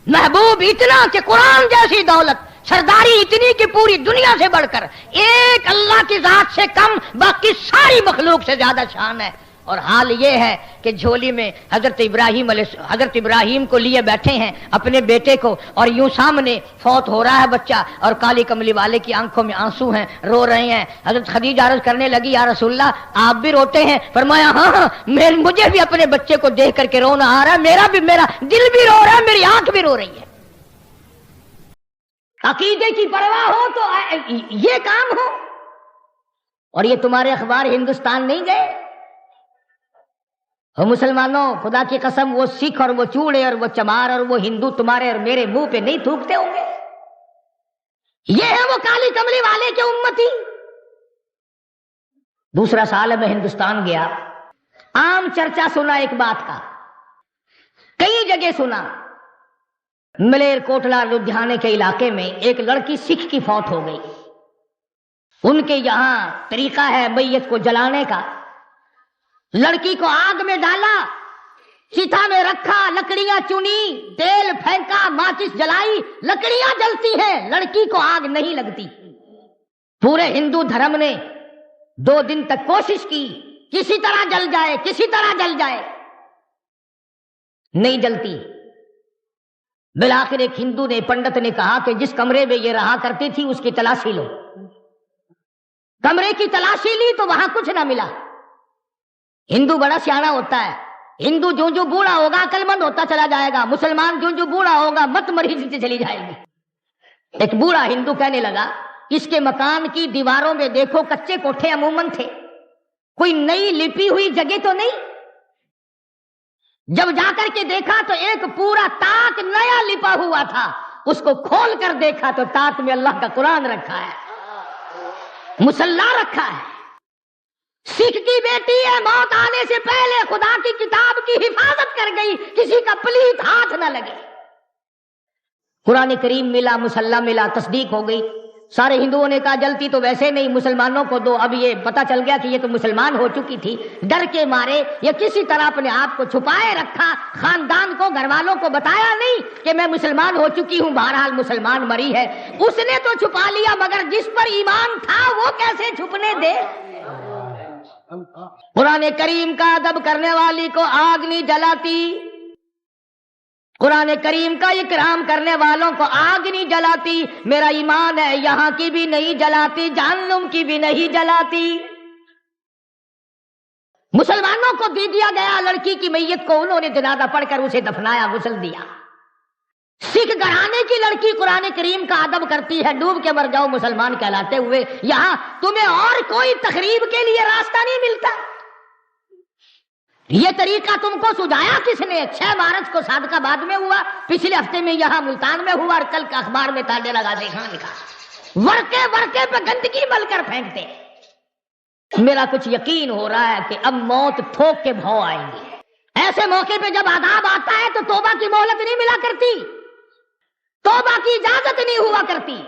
محبوب اتنا کہ قرآن جیسی دولت، سرداری اتنی کہ پوری دنیا سے بڑھ کر ایک اللہ کی ذات سے کم باقی ساری مخلوق سے زیادہ شان ہے. اور حال یہ ہے کہ جھولی میں حضرت ابراہیم کو لیے بیٹھے ہیں اپنے بیٹے کو، اور یوں سامنے فوت ہو رہا ہے بچہ، اور کالی کملی والے کی آنکھوں میں آنسو ہیں، رو رہے ہیں. حضرت خدیجہ عرض کرنے لگی یا رسول اللہ آپ بھی روتے ہیں؟ فرمایا ہاں مجھے بھی اپنے بچے کو دیکھ کر کے رونا آ رہا ہے، میرا دل بھی رو رہا ہے، میری آنکھ بھی رو رہی ہے. عقیدے کی پرواہ ہو تو یہ کام ہو. اور یہ تمہارے اخبار ہندوستان نہیں گئے؟ اور مسلمانوں خدا کی قسم وہ سکھ اور وہ چوڑے اور وہ چمار اور وہ ہندو تمہارے اور میرے منہ پہ نہیں تھوکتے ہوں گے. یہ ہے وہ کالی کملی والے کے امتی. دوسرا سال میں ہندوستان گیا، عام چرچا سنا ایک بات کا، کئی جگہ سنا. ملیر کوٹلا لدھیانے کے علاقے میں ایک لڑکی سکھ کی فوت ہو گئی. ان کے یہاں طریقہ ہے میت کو جلانے کا. لڑکی کو آگ میں ڈالا، چتا میں رکھا، لکڑیاں چنی، تیل پھینکا، ماچس جلائی، لکڑیاں جلتی ہیں، لڑکی کو آگ نہیں لگتی. پورے ہندو دھرم نے 2 دن تک کوشش کی کسی طرح جل جائے، کسی طرح جل جائے، نہیں جلتی. بالآخر ایک ہندو نے، پنڈت نے کہا کہ جس کمرے میں یہ رہا کرتی تھی اس کی تلاشی لو. کمرے کی تلاشی لی تو وہاں کچھ نہ ملا. ہندو بڑا سیانا ہوتا ہے. ہندو جو بوڑھا ہوگا عقل مند ہوتا چلا جائے گا، مسلمان جو بوڑھا ہوگا مت مریض چلی جائے گی. ایک بوڑھا ہندو کہنے لگا اس کے مکان کی دیواروں میں دیکھو کچے کوٹھے عموماً تھے، کوئی نئی لپی ہوئی جگہ تو نہیں. جب جا کر کے دیکھا تو ایک پورا تاک نیا لپا ہوا تھا. اس کو کھول کر دیکھا تو تاک میں اللہ کا قرآن رکھا ہے، مصلی رکھا ہے. سکھ کی بیٹی ہے، موت آنے سے پہلے خدا کی کتاب کی حفاظت کر گئی، کسی کا پلیت ہاتھ نہ لگے. قرآن کریم ملا، مصلی ملا، تصدیق ہو گئی. سارے ہندوؤں نے کہا جلتی تو ویسے نہیں، مسلمانوں کو دو. اب یہ پتا چل گیا کہ یہ تو مسلمان ہو چکی تھی. ڈر کے مارے یا کسی طرح اپنے آپ کو چھپائے رکھا، خاندان کو، گھر والوں کو بتایا نہیں کہ میں مسلمان ہو چکی ہوں. بہرحال مسلمان مری ہے، اس نے تو چھپا لیا، مگر جس پر ایمان تھا وہ کیسے چھپنے دے. قرآن کریم کا ادب کرنے والی کو آگ نہیں جلاتی، قرآن کریم کا اکرام کرنے والوں کو آگ نہیں جلاتی. میرا ایمان ہے یہاں کی بھی نہیں جلاتی، جہنم کی بھی نہیں جلاتی. مسلمانوں کو دے دیا گیا لڑکی کی میت کو، انہوں نے جنازہ پڑھ کر اسے دفنایا، غسل دیا. سکھ گھرانے کی لڑکی قرآن کریم کا ادب کرتی ہے، ڈوب کے مر جاؤ مسلمان کہلاتے ہوئے. یہاں تمہیں اور کوئی تقریب کے لیے راستہ نہیں ملتا. یہ طریقہ تم کو سجایا کس نے؟ 6 مارچ کو صادقہ آباد میں ہوا، پچھلے ہفتے میں یہاں ملتان میں ہوا، اور کل کا اخبار میں تانے لگا دیکھا لکھا. ورقے پہ گندگی مل کر پھینکتے. میرا کچھ یقین ہو رہا ہے کہ اب موت تھوک کے بھاؤ آئیں گی. ایسے موقع پہ جب عذاب آتا ہے تو توبہ کی مہلت نہیں ملا کرتی، توبہ کی اجازت نہیں ہوا کرتی.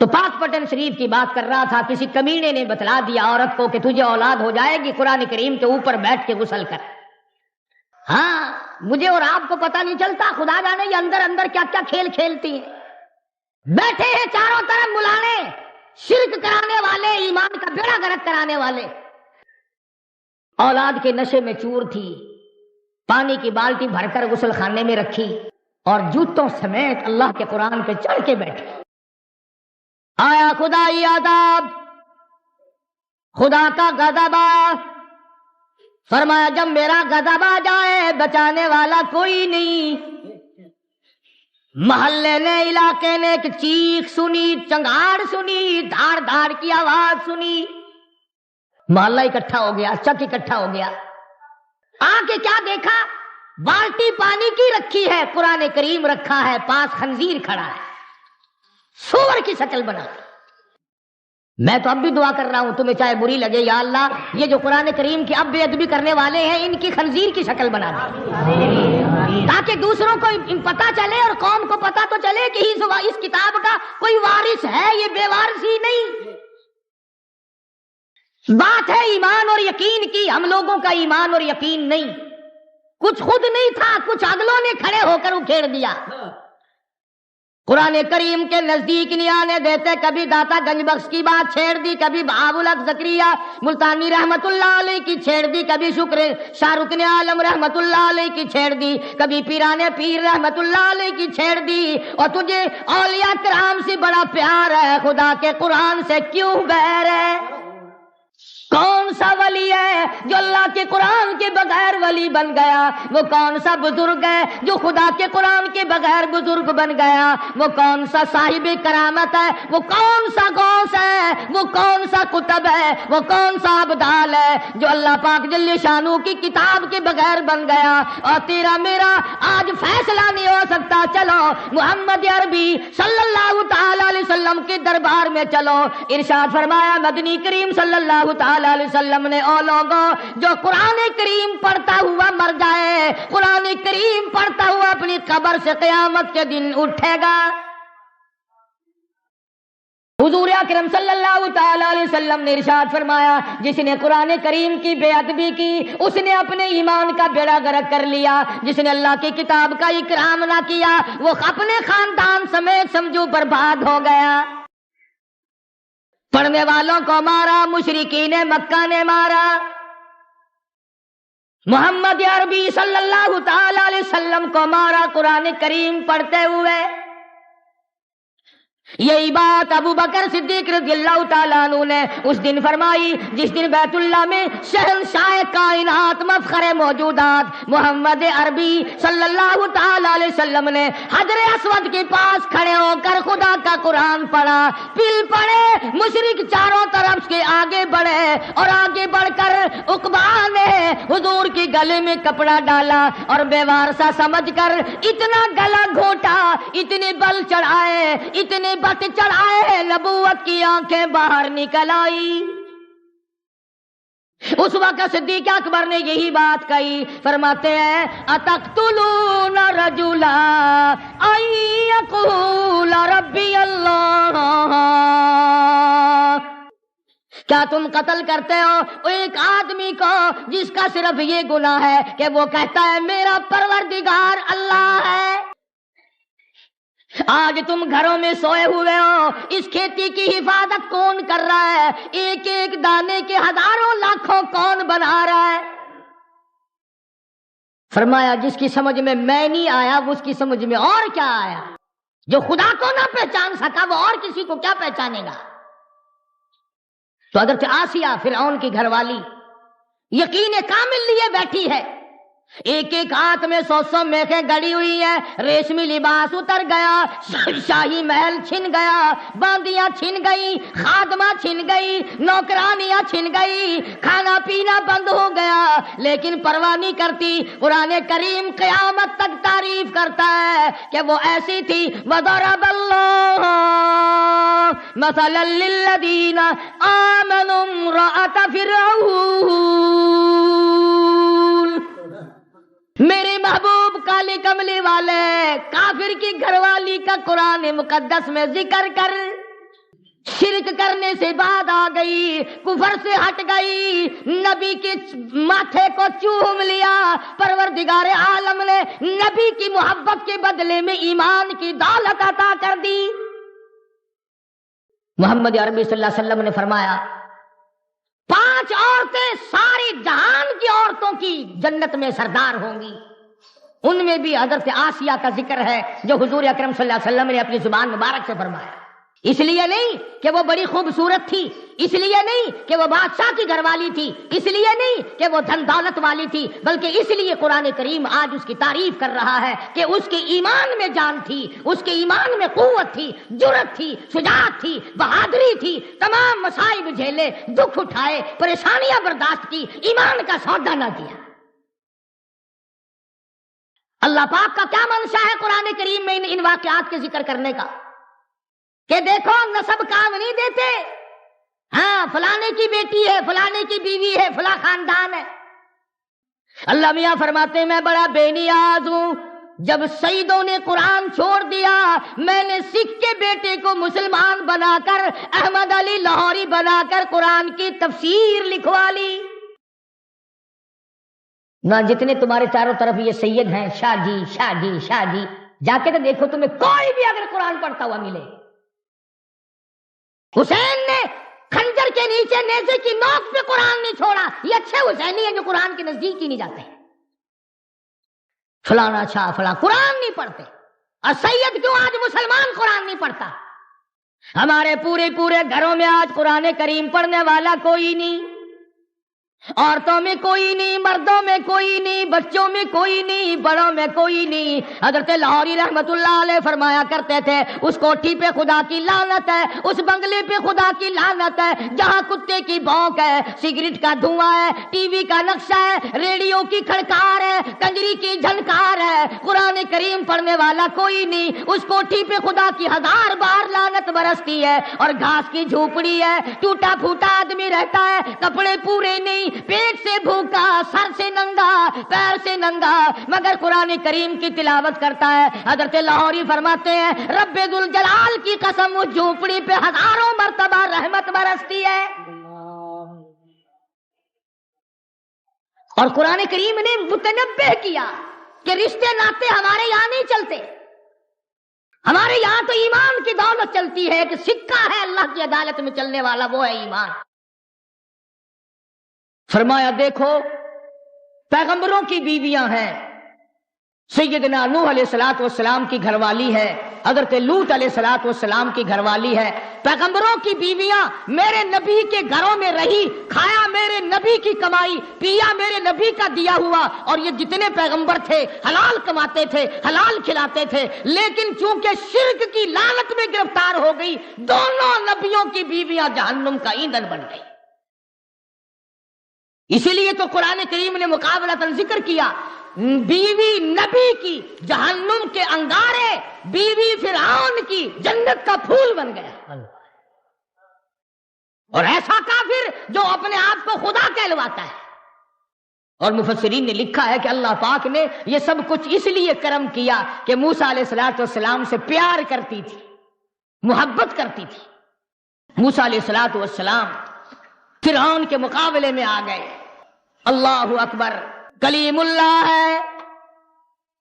تو پاک پٹن شریف کی بات کر رہا تھا، کسی کمینے نے بتلا دیا عورت کو کہ تجھے اولاد ہو جائے گی، قرآن کریم کے اوپر بیٹھ کے غسل کر. ہاں مجھے اور آپ کو پتہ نہیں چلتا، خدا جانے یہ اندر اندر کیا کیا کھیل کھیلتی ہیں. بیٹھے ہیں چاروں طرف ملانے، شرک کرانے والے، ایمان کا بیڑا غرق کرانے والے. اولاد کے نشے میں چور تھی، پانی کی بالٹی بھر کر غسل خانے میں رکھی اور جوتوں سمیت اللہ کے قرآن پہ چڑھ کے بیٹھے. آیا خدائی عذاب، خدا کا غضب. فرمایا جب میرا غضب آ جائے بچانے والا کوئی نہیں. محلے نے، علاقے نے ایک چیخ سنی، چنگاڑ سنی، دھاڑ دھاڑ کی آواز سنی. محلہ اکٹھا ہو گیا، چک اکٹھا ہو گیا. آ کے کیا دیکھا؟ بالٹی پانی کی رکھی ہے، قرآن کریم رکھا ہے، پاس خنزیر کھڑا ہے، سور کی شکل بنا. میں تو اب بھی دعا کر رہا ہوں، تمہیں چاہے بری لگے، یا اللہ یہ جو قرآن کریم کی اب بے ادبی کرنے والے ہیں ان کی خنزیر کی شکل بنا دے، تاکہ دوسروں کو پتا چلے اور قوم کو پتا تو چلے کہ اس کتاب کا کوئی وارث ہے، یہ بے وارث ہی نہیں۔ بات ہے ایمان اور یقین کی، ہم لوگوں کا ایمان اور یقین نہیں، کچھ خود نہیں تھا، کچھ اگلوں نے کھڑے ہو کر اکھیڑ دیا۔ قرآن کریم کے نزدیک نہیں آنے دیتے، کبھی داتا گنج بخش کی بات چھیڑ دی، کبھی بہاء الحق زکریا ملتانی رحمت اللہ علیہ کی چھیڑ دی، کبھی شکر شاہ رکن عالم رحمت اللہ علیہ کی چھیڑ دی، کبھی پیران پیر رحمت اللہ علیہ کی چھیڑ دی۔ اور تجھے اولیاء کرام سے بڑا پیار ہے، خدا کے قرآن سے کیوں بیر ہے؟ کون سا ولی ہے جو اللہ کے قرآن کے بغیر ولی بن گیا؟ وہ کون سا بزرگ ہے جو خدا کے قرآن کے بغیر بزرگ بن گیا؟ وہ کون سا صاحب کرامت ہے؟ وہ کون سا غوث ہے؟ وہ کون سا قطب ہے؟ وہ کون سا ابدال ہے جو اللہ پاک جل شانو کی کتاب کے بغیر بن گیا؟ اور تیرا میرا آج فیصلہ نہیں ہو سکتا، چلو محمد عربی صلی اللہ تعالی علیہ وسلم کے دربار میں چلو۔ ارشاد فرمایا مدنی کریم صلی اللہ تعالی علیہ وسلم نے، او لوگوں جو قرآن کریم پڑھتا ہوا مر جائے، قرآن کریم پڑھتا ہوا اپنی قبر سے قیامت کے دن اٹھے گا۔ حضور اکرم صلی اللہ تعالی علیہ وسلم نے ارشاد فرمایا جس نے قرآن کریم کی بے ادبی کی اس نے اپنے ایمان کا بیڑا غرق کر لیا، جس نے اللہ کی کتاب کا اکرام نہ کیا وہ اپنے خاندان سمیت سمجھو برباد ہو گیا۔ پڑھنے والوں کو مارا، مشرکین مکہ نے مارا، محمد عربی صلی اللہ تعالی علیہ وسلم کو مارا قرآن کریم پڑھتے ہوئے۔ یہی بات ابو بکر صدیق رضی اللہ تعالیٰ عنہ نے اس دن فرمائی جس دن بیت اللہ میں شہنشاہ کائنات مفخر موجودات محمد عربی صلی اللہ تعالیٰ علیہ وسلم نے حجر اسود کے پاس کھڑے ہو کر خدا کا قرآن پڑھا، پل پڑے، مشرک چاروں طرف کے آگے بڑھے اور آگے بڑھ کر عقبہ نے حضور کی گلے میں کپڑا ڈالا اور بے وارثہ سمجھ کر اتنا گلا گھونٹا، اتنے بل چڑھائے، اتنے بت چڑھائے، نبوت کی آنکھیں باہر نکل آئی۔ اس وقت صدیق اکبر نے یہی بات کہی، فرماتے ہیں اتقتلون رجلا ان یقول ربی اللہ، کیا تم قتل کرتے ہو ایک آدمی کو جس کا صرف یہ گناہ ہے کہ وہ کہتا ہے میرا پروردگار اللہ ہے؟ آج تم گھروں میں سوئے ہوئے ہو، اس کھیتی کی حفاظت کون کر رہا ہے؟ ایک ایک دانے کے ہزاروں لاکھوں کون بنا رہا ہے؟ فرمایا جس کی سمجھ میں نہیں آیا وہ اس کی سمجھ میں اور کیا آیا؟ جو خدا کو نہ پہچان سکا وہ اور کسی کو کیا پہچانے گا؟ تو حضرت آسیہ فرعون کی گھر والی یقین کامل لیے بیٹھی ہے، ایک ایک ہاتھ میں 100 میخیں گڑی ہوئی ہیں، ریشمی لباس اتر گیا، شاہی محل چھن گیا، باندیاں چھن گئی، خادمہ چھن گئی، نوکرانیاں چھن گئی، کھانا پینا بند ہو گیا، لیکن پرواہ نہیں کرتی۔ قرآن کریم قیامت تک تعریف کرتا ہے کہ وہ ایسی تھی وَضَرَبَ اللَّهُ مَثَلًا لِلَّذِينَ آمَنُوا امْرَأَتَ فِرْعَوْنَ، میرے محبوب کالے کملی والے کافر کی گھر والی کا قرآن مقدس میں ذکر کر، شرک کرنے سے بعد آ گئی، کفر سے ہٹ گئی، نبی کے ماتھے کو چوم لیا، پروردگار عالم نے نبی کی محبت کے بدلے میں ایمان کی دولت عطا کر دی۔ محمد عربی صلی اللہ علیہ وسلم نے فرمایا 5 عورتیں ساری جہان کی عورتوں کی جنت میں سردار ہوں گی، ان میں بھی حضرت آسیہ کا ذکر ہے جو حضور اکرم صلی اللہ علیہ وسلم نے اپنی زبان مبارک سے فرمایا۔ اس لیے نہیں کہ وہ بڑی خوبصورت تھی، اس لیے نہیں کہ وہ بادشاہ کی گھر والی تھی، اس لیے نہیں کہ وہ دھن دولت والی تھی، بلکہ اس لیے قرآن کریم آج اس کی تعریف کر رہا ہے کہ اس کے ایمان میں جان تھی، اس کے ایمان میں قوت تھی، جرأت تھی، شجاعت تھی، بہادری تھی، تمام مصائب جھیلے، دکھ اٹھائے، پریشانیاں برداشت کی، ایمان کا سودا نہ کیا۔ اللہ پاک کا کیا منشا ہے قرآن کریم میں ان واقعات کے ذکر کرنے کا کہ دیکھو نسب کام نہیں دیتے، فلانے کی بیٹی ہے، فلانے کی بیوی ہے، فلاں خاندان ہے۔ اللہ میاں فرماتے ہیں میں بڑا بے نیاز ہوں، جب سیدوں نے قرآن چھوڑ دیا میں نے سکھ کے بیٹے کو مسلمان بنا کر، احمد علی لاہوری بنا کر قرآن کی تفسیر لکھوا لی۔ نہ جتنے تمہارے چاروں طرف یہ سید ہیں، شاہ جی شاہ جی شاہ جی، جا کے تو دیکھو تمہیں کوئی بھی اگر قرآن پڑھتا ہوا ملے۔ حسین نے خنجر کے نیچے نیزے کی نوک پہ قرآن نہیں چھوڑا، یہ اچھے حسینی ہیں جو قرآن کے نزدیک ہی نہیں جاتے، فلانا شاہ فلاں قرآن نہیں پڑھتے۔ اور سید کیوں آج مسلمان قرآن نہیں پڑھتا؟ ہمارے پورے گھروں میں آج قرآن کریم پڑھنے والا کوئی نہیں، عورتوں میں کوئی نہیں، مردوں میں کوئی نہیں، بچوں میں کوئی نہیں، بڑوں میں کوئی نہیں۔ حضرت لاہوری رحمت اللہ علیہ فرمایا کرتے تھے اس کوٹھی پہ خدا کی لعنت ہے، اس بنگلے پہ خدا کی لعنت ہے جہاں کتے کی بھونک ہے، سگریٹ کا دھواں ہے، ٹی وی کا نقشہ ہے، ریڈیو کی کھڑکار ہے، کنجری کی جھنکار ہے، قرآن کریم پڑھنے والا کوئی نہیں۔ اس کوٹھی پہ خدا کی 1000 بار لعنت برستی ہے، اور گھاس کی جھوپڑی ہے، ٹوٹا پھوٹا آدمی رہتا ہے، کپڑے پورے نہیں، پیٹ سے بھوکا، سر سے ننگا، پیر سے ننگا، مگر قرآن کریم کی تلاوت کرتا ہے۔ حضرت لاہوری فرماتے ہیں رب ذوالجلال کی قسم اس جھوپڑی پہ 1000 مرتبہ رحمت برستی ہے۔ اور قرآن کریم نے متنبہ کیا کہ رشتے ناطے ہمارے یہاں نہیں چلتے، ہمارے یہاں تو ایمان کی دولت چلتی ہے، کہ سکہ ہے اللہ کی عدالت میں چلنے والا وہ ہے ایمان۔ فرمایا دیکھو پیغمبروں کی بیویاں ہیں، سیدنا نوح علیہ الصلوۃ والسلام کی گھر والی ہے، حضرت لوط علیہ الصلوۃ والسلام کی گھر والی ہے، پیغمبروں کی بیویاں میرے نبی کے گھروں میں رہی، کھایا میرے نبی کی کمائی، پیا میرے نبی کا دیا ہوا، اور یہ جتنے پیغمبر تھے حلال کماتے تھے، حلال کھلاتے تھے، لیکن چونکہ شرک کی لعنت میں گرفتار ہو گئی، دونوں نبیوں کی بیویاں جہنم کا ایندھن بن گئی۔ اسی لیے تو قرآن کریم نے مقابلتاً ذکر کیا، بیوی نبی کی جہنم کے انگارے، بیوی فرعون کی جنت کا پھول بن گیا۔ اور ایسا کافر جو اپنے آپ کو خدا کہلواتا ہے۔ اور مفسرین نے لکھا ہے کہ اللہ پاک نے یہ سب کچھ اس لیے کرم کیا کہ موسیٰ علیہ السلام سے پیار کرتی تھی، محبت کرتی تھی۔ موسیٰ علیہ السلام فرعون کے مقابلے میں آ گئے، اللہ اکبر، کلیم اللہ ہے،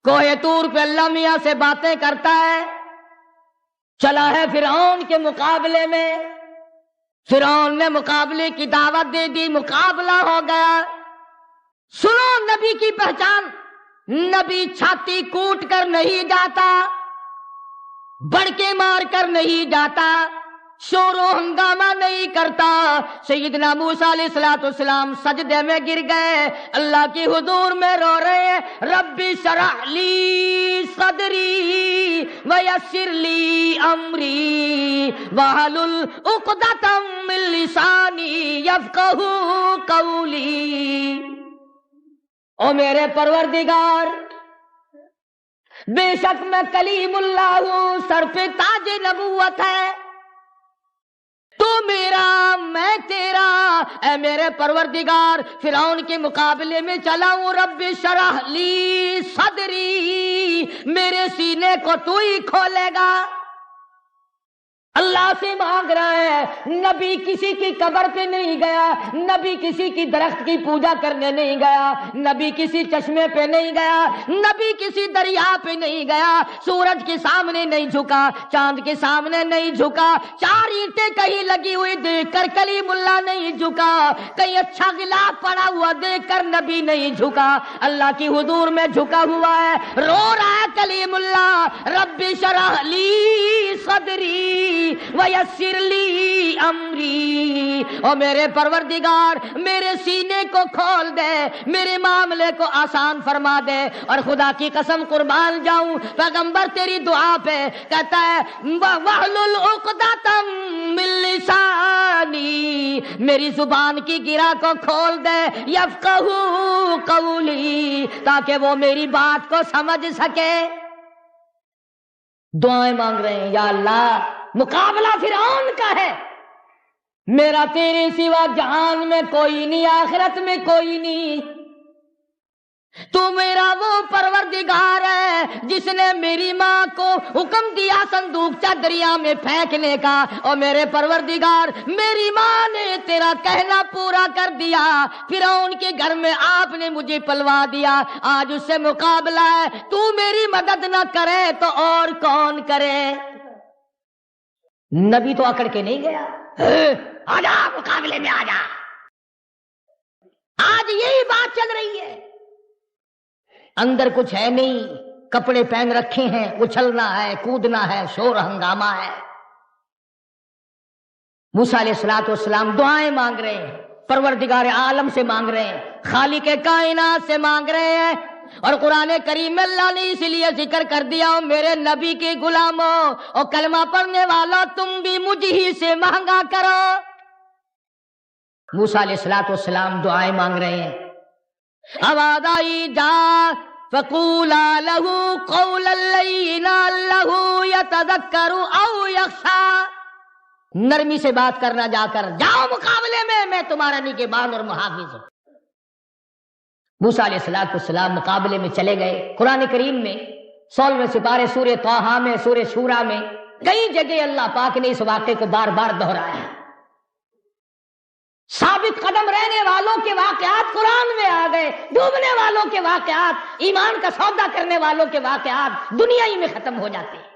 کوہ طور پہ اللہ میاں سے باتیں کرتا ہے، چلا ہے فرعون کے مقابلے میں، فرعون نے مقابلے کی دعوت دے دی، مقابلہ ہو گیا۔ سنو نبی کی پہچان، نبی چھاتی کوٹ کر نہیں جاتا، بڑکے مار کر نہیں جاتا، شور و ہنگامہ نہیں کرتا۔ سیدنا موسیٰ علیہ السلام سجدے میں گر گئے، اللہ کی حضور میں رو رہے ہیں، رب اشرح لی صدری ویسر لی امری واحلل عقدۃ من لسانی یفقہوا قولی۔ او میرے پروردگار، بے شک میں کلیم اللہ ہوں، سر پہ تاج نبوت ہے، تو میرا میں تیرا، اے میرے پروردگار فرعون کے مقابلے میں چلا ہوں، رب شرح لی صدری، میرے سینے کو تو ہی کھولے گا۔ اللہ سے مانگ رہا ہے، نبی کسی کی قبر پہ نہیں گیا، نبی کسی کی درخت کی پوجا کرنے نہیں گیا، نبی کسی چشمے پہ نہیں گیا، نبی کسی دریا پہ نہیں گیا، سورج کے سامنے نہیں جھکا، چاند کے سامنے نہیں جھکا، 4 اینٹیں کہیں لگی ہوئی دیکھ کر کلیم اللہ نہیں جھکا، کہیں اچھا غلاف پڑا ہوا دیکھ کر نبی نہیں جھکا، اللہ کی حضور میں جھکا ہوا ہے، رو رہا ہے کلیم اللہ، رب شرح لی صدری ویسر لی امری، اور میرے پروردگار میرے سینے کو کھول دے، میرے معاملے کو آسان فرما دے۔ اور خدا کی قسم قربان جاؤں، پیغمبر تیری دعا پہ کہتا ہے واحلل عقدۃ من لسانی، میری زبان کی گرہ کو کھول دے، یفقہوا قولی، تاکہ وہ میری بات کو سمجھ سکے۔ دعائیں مانگ رہے ہیں، یا اللہ مقابلہ فرعون کا ہے، میرا تیرے سوا جہان میں کوئی نہیں، آخرت میں کوئی نہیں، تو میرا وہ پروردگار ہے جس نے میری ماں کو حکم دیا صندوقچہ دریا میں پھینکنے کا، اور میرے پروردگار میری ماں نے تیرا کہنا پورا کر دیا، فرعون کے گھر میں آپ نے مجھے پلوا دیا، آج اس سے مقابلہ ہے، تو میری مدد نہ کرے تو اور کون کرے؟ نبی تو اکڑ کے نہیں گیا، آجا مقابلے میں آجا۔ آج یہی بات چل رہی ہے، اندر کچھ ہے نہیں، کپڑے پہن رکھے ہیں، اچھلنا ہے، کودنا ہے، شور ہنگامہ ہے۔ موسیٰ علیہ السلام دعائیں مانگ رہے ہیں، پروردگار عالم سے مانگ رہے ہیں، خالق کائنات سے مانگ رہے ہیں، اور قرآن کریم میں اللہ نے اس لیے ذکر کر دیا، میرے نبی کے غلاموں اور کلمہ پڑھنے والا تم بھی مجھ ہی سے مانگا کرو۔ موسیٰ علیہ السلام دعائیں مانگ رہے ہیں، آواز آئی جا فقولا لہ قولا لینا لہ یتذکر او یخشی، نرمی سے بات کرنا، جا کر جاؤ مقابلے میں تمہارا نگہبان اور محافظ ہوں۔ موسیٰ علیہ السلام مقابلے میں چلے گئے۔ قرآن کریم میں 16ویں سپارے سورہ طٰہٰ میں، سورہ شورى میں کئی جگہ اللہ پاک نے اس واقعے کو بار بار دہرایا ہے۔ ثابت قدم رہنے والوں کے واقعات قرآن میں آ گئے، ڈوبنے والوں کے واقعات، ایمان کا سودا کرنے والوں کے واقعات دنیا ہی میں ختم ہو جاتے ہیں۔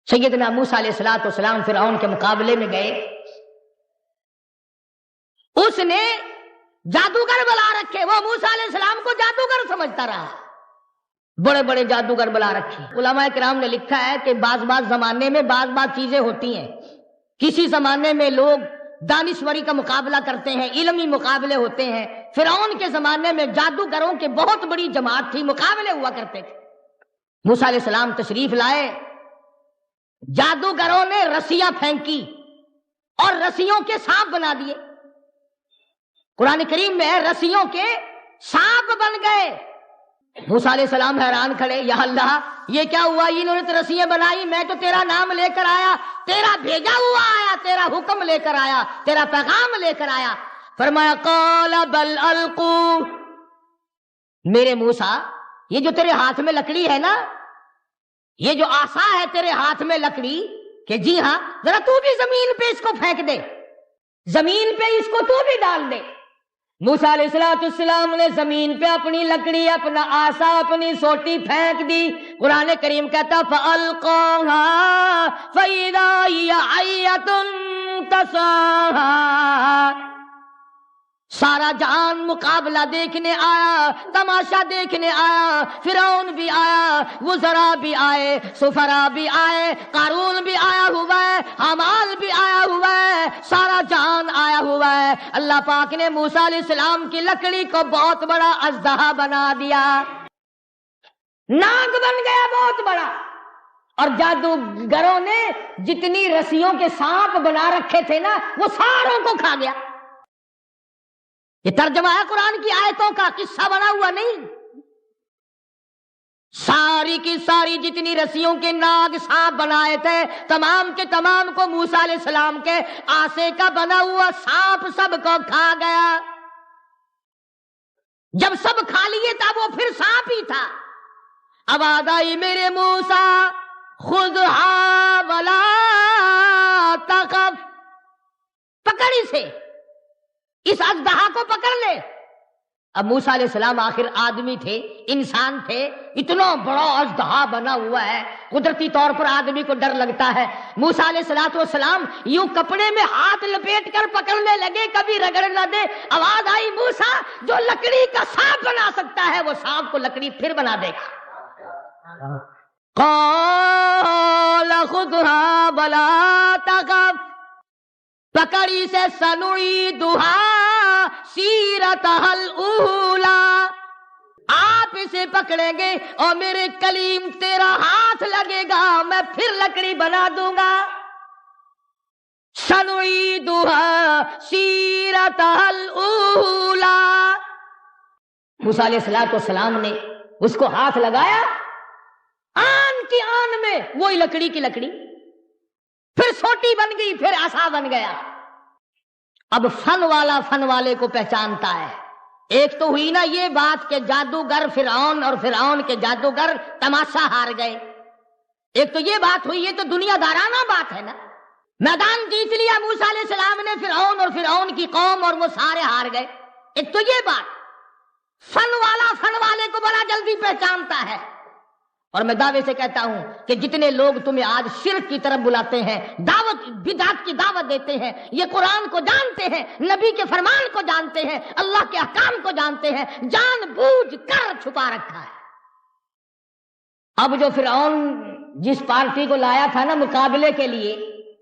سیدنا موسیٰ علیہ السلام فرعون کے مقابلے میں گئے، اس نے جادوگر بلا رکھے، وہ موسیٰ علیہ السلام کو جادوگر سمجھتا رہا، بڑے بڑے جادوگر بلا رکھے۔ علماء کرام نے لکھا ہے کہ بعض زمانے میں بعض چیزیں ہوتی ہیں، کسی زمانے میں لوگ دانشوری کا مقابلہ کرتے ہیں، علمی مقابلے ہوتے ہیں۔ فرعون کے زمانے میں جادوگروں کے بہت بڑی جماعت تھی، مقابلے ہوا کرتے تھے۔ موسیٰ علیہ السلام تشریف لائے، جادوگروں نے رسیاں پھینکی اور رسیوں کے سانپ بنا دیے۔ قرآن کریم میں رسیوں کے سانپ بن گئے۔ موسیٰ علیہ السلام حیران کھڑے، یا اللہ یہ کیا ہوا؟ انہوں نے تو رسیاں بنائی، میں تو تیرا نام لے کر آیا، تیرا بھیجا ہوا آیا، تیرا حکم لے کر آیا، تیرا پیغام لے کر آیا۔ فرمایا قال بل القوا، میرے موسیٰ یہ جو تیرے ہاتھ میں لکڑی ہے نا، یہ جو عصا ہے تیرے ہاتھ میں لکڑی، کہ جی ہاں ذرا تو بھی زمین پہ اس کو پھینک دے، زمین پہ اس کو تو بھی ڈال دے۔ موسیٰ علیہ السلام نے زمین پہ اپنی لکڑی، اپنا عصا، اپنی سوٹی پھینک دی۔ قرآن کریم کہتا فَأَلْقَاهَا فَإِذَا هِيَ حَيَّةٌ تَسْعَىٰ، سارا جہان مقابلہ دیکھنے آیا، تماشا دیکھنے آیا، فرعون بھی آیا، وزراء بھی آئے، سفراء بھی آئے، قارون بھی آیا ہوا ہے، حامان بھی آیا ہوا ہے، سارا جہان آیا ہوا ہے۔ اللہ پاک نے موسیٰ علیہ السلام کی لکڑی کو بہت بڑا اژدہا بنا دیا، ناگ بن گیا بہت بڑا، اور جادوگروں نے جتنی رسیوں کے سانپ بنا رکھے تھے نا، وہ ساروں کو کھا گیا۔ یہ ترجمہ ہے قرآن کی آیتوں کا، قصہ بنا ہوا نہیں۔ ساری کی ساری جتنی رسیوں کے ناگ سانپ بنائے تھے، تمام کے تمام کو موسیٰ علیہ السلام کے آسے کا بنا ہوا سانپ سب کو کھا گیا۔ جب سب کھا لیے تھا وہ پھر سانپ ہی تھا۔ آواز آئی میرے موسیٰ خذھا ولا تخف، پکڑ اسے، اس اژدہا کو پکڑ لے۔ اب موسیٰ علیہ السلام آخر آدمی تھے، انسان تھے، اتنا بڑا اژدہا بنا ہوا ہے، قدرتی طور پر آدمی کو ڈر لگتا ہے۔ موسیٰ علیہ السلام یوں کپڑے میں ہاتھ لپیٹ کر پکڑنے لگے، کبھی رگڑ نہ دے۔ آواز آئی موسیٰ جو لکڑی کا سانپ بنا سکتا ہے وہ سانپ کو لکڑی پھر بنا دے گا۔ قال خذھا ولا تخف، پکڑی سے سنعیدھا سیرتھا الاولی، آپ اسے پکڑیں گے اور میرے کلیم تیرا ہاتھ لگے گا، میں پھر لکڑی بنا دوں گا۔ سنعیدھا سیرتھا الاولی، موسیٰ علیہ السلام نے اس کو ہاتھ لگایا، آن کی آن میں وہی لکڑی کی لکڑی، پھر سوٹی بن گئی، پھر عصا بن گیا۔ اب فن والا فن والے کو پہچانتا ہے۔ ایک تو ہوئی نا یہ بات کہ جادوگر فرعون اور فرعون کے جادوگر تماشا ہار گئے، ایک تو یہ بات ہوئی، یہ تو دنیا دارانہ بات ہے نا۔ میدان جیت لیا موسیٰ علیہ السلام نے فرعون اور فرعون کی قوم، اور وہ سارے ہار گئے۔ ایک تو یہ بات، فن والا فن والے کو بڑا جلدی پہچانتا ہے۔ اور میں دعوے سے کہتا ہوں کہ جتنے لوگ تمہیں آج شرک کی طرف بلاتے ہیں، دعوت بدعت کی دعوت دیتے ہیں، یہ قرآن کو جانتے ہیں، نبی کے فرمان کو جانتے ہیں، اللہ کے احکام کو جانتے ہیں، جان بوجھ کر چھپا رکھا ہے۔ اب جو فرعون جس پارٹی کو لایا تھا نا مقابلے کے لیے،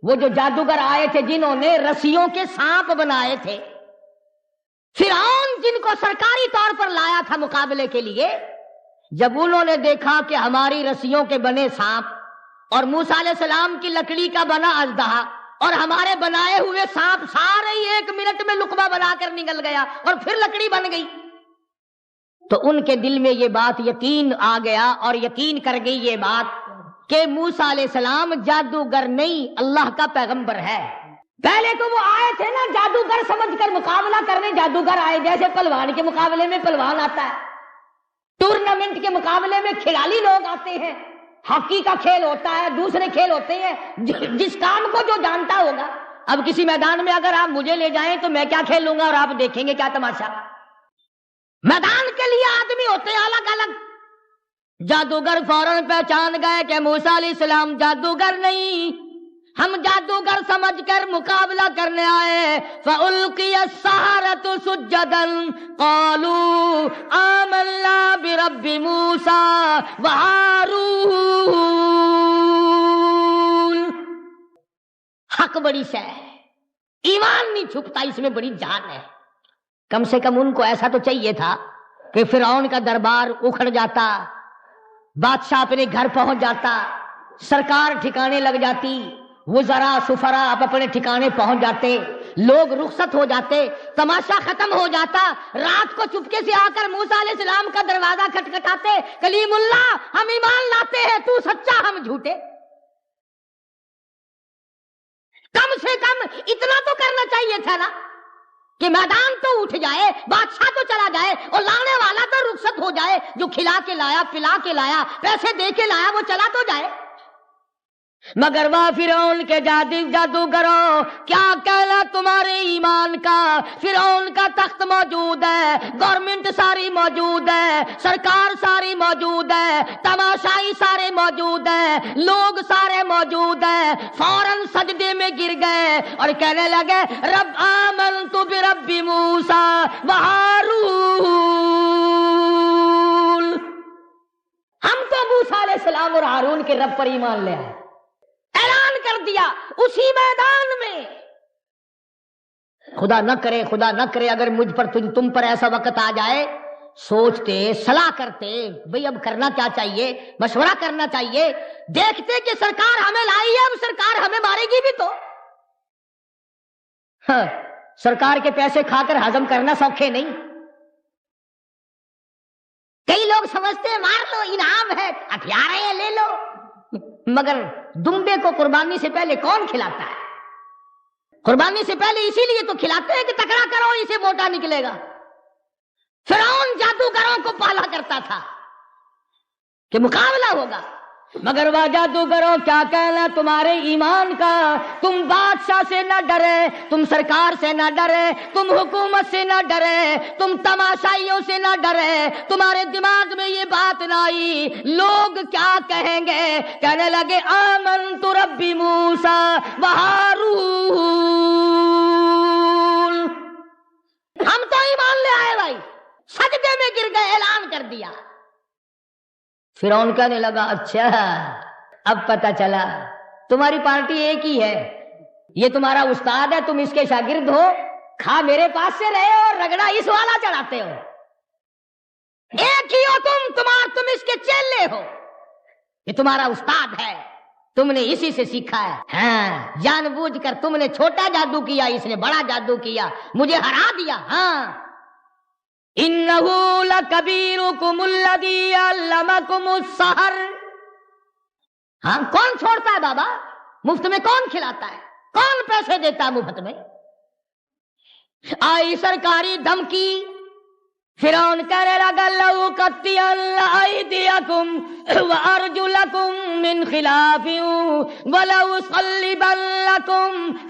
وہ جو جادوگر آئے تھے جنہوں نے رسیوں کے سانپ بنائے تھے، فرعون جن کو سرکاری طور پر لایا تھا مقابلے کے لیے، جب انہوں نے دیکھا کہ ہماری رسیوں کے بنے سانپ اور موسیٰ علیہ السلام کی لکڑی کا بنا اژدہا اور ہمارے بنائے ہوئے سانپ سارے ہی 1 منٹ میں لقمہ بنا کر نگل گیا اور پھر لکڑی بن گئی، تو ان کے دل میں یہ بات یقین آ گیا، اور یقین کر گئی یہ بات کہ موسیٰ علیہ السلام جادوگر نہیں، اللہ کا پیغمبر ہے۔ پہلے تو وہ آئے تھے نا جادوگر سمجھ کر مقابلہ کرنے، جادوگر آئے جیسے پہلوان کے مقابلے میں پہلوان آتا ہے، ٹورنامنٹ کے مقابلے میں کھلاڑی لوگ آتے ہیں، ہاکی کا کھیل ہوتا ہے، دوسرے کھیل ہوتے ہیں، جس کام کو جو جانتا ہوگا۔ اب کسی میدان میں اگر آپ مجھے لے جائیں تو میں کیا کھیل لوں گا اور آپ دیکھیں گے کیا تماشا۔ میدان کے لیے آدمی ہوتے ہیں الگ الگ۔ جادوگر فوراً پہچان گئے کہ موسیٰ علیہ السلام جادوگر نہیں، ہم جادوگر سمجھ کر مقابلہ کرنے آئے۔ فَأُلْقِيَ السَّحَرَةُ سُجَّدًا قَالُوا آمَنَّا بِرَبِّ مُوسَىٰ وَهَارُونَ۔ حق بڑی شے ہے، ایمان نہیں چھپتا، اس میں بڑی جان ہے۔ کم سے کم ان کو ایسا تو چاہیے تھا کہ فرعون کا دربار اکھڑ جاتا، بادشاہ اپنے گھر پہنچ جاتا، سرکار ٹھکانے لگ جاتی، وزراء سفراء آپ اپنے ٹھکانے پہنچ جاتے، لوگ رخصت ہو جاتے، تماشا ختم ہو جاتا۔ رات کو چپکے سے آ کر موسیٰ علیہ السلام کا دروازہ کھٹکھٹاتے، کلیم اللہ ہم ایمان لاتے ہیں، تو سچا ہم جھوٹے۔ کم سے کم اتنا تو کرنا چاہیے تھا نا کہ میدان تو اٹھ جائے، بادشاہ تو چلا جائے اور لانے والا تو رخصت ہو جائے، جو کھلا کے لایا، پلا کے لایا، پیسے دے کے لایا، وہ چلا تو جائے۔ مگر واہ فرعون کے جادوگروں، کیا کہنا تمہارے ایمان کا؟ فرعون کا تخت موجود ہے، گورنمنٹ ساری موجود ہے، سرکار ساری موجود ہے، تماشائی سارے موجود ہیں، لوگ سارے موجود ہیں۔ فوراً سجدے میں گر گئے اور کہنے لگے رب آمنت برب موسیٰ وہارون۔ ہم تو موسیٰ علیہ السلام اور ہارون کے رب پر ایمان لے آئے۔ اعلان کر دیا اسی میدان میں۔ خدا نہ کرے اگر مجھ پر تم پر ایسا وقت آ جائے، سوچتے صلاح کرتے بھئی اب کرنا کیا چاہیے، مشورہ کرنا چاہیے، دیکھتے کہ سرکار ہمیں لائی ہے، اب سرکار ہمیں مارے گی بھی تو۔ ہاں، سرکار کے پیسے کھا کر ہضم کرنا سوکھے نہیں۔ کئی لوگ سمجھتے ہیں مار لو انعام ہے، ہتھیار ہے لے لو، مگر دمبے کو قربانی سے پہلے کون کھلاتا ہے؟ قربانی سے پہلے اسی لیے تو کھلاتے ہیں کہ تکڑا کرو اسے موٹا نکلے گا۔ فرعون جادوگروں کو پالا کرتا تھا کہ مقابلہ ہوگا، مگر وہ جادوگروں کیا کہنا تمہارے ایمان کا؟ تم بادشاہ سے نہ ڈرے، تم سرکار سے نہ ڈرے، تم حکومت سے نہ ڈرے، تم تماشائیوں سے نہ ڈرے، تمہارے دماغ میں یہ بات نہ آئی لوگ کیا کہیں گے؟ کہنے لگے آمنت رب موسیٰ وہارون، ہم تو ایمان لے آئے بھائی، سجدے میں گر گئے، اعلان کر دیا۔ فرعون کہنے لگا اچھا اب پتہ چلا تمہاری پارٹی ایک ہی ہے، یہ تمہارا استاد ہے، تم اس کے شاگرد ہو، کھا میرے پاس سے رہے اور رگڑا اس والا چڑھاتے ہو، ایک ہی ہو تم اس کے چیلے ہو، یہ تمہارا استاد ہے، تم نے اسی سے سیکھا ہے۔ ہاں، جان بوجھ کر تم نے چھوٹا جادو کیا، اس نے بڑا جادو کیا، مجھے ہرا دیا۔ ہاں، انہو لکبیرکم الذی علمکم السحر۔ ہاں، کون چھوڑتا ہے بابا؟ مفت میں کون کھلاتا ہے؟ کون پیسے دیتا ہے مفت میں؟ آئی سرکاری دھمکی، فرعون کہنے لگا لَأُقَطِّعَنَّ أَيْدِيَكُمْ وَأَرْجُلَكُمْ مِنْ خِلَافٍ وَلَأُصَلِّبَنَّكُمْ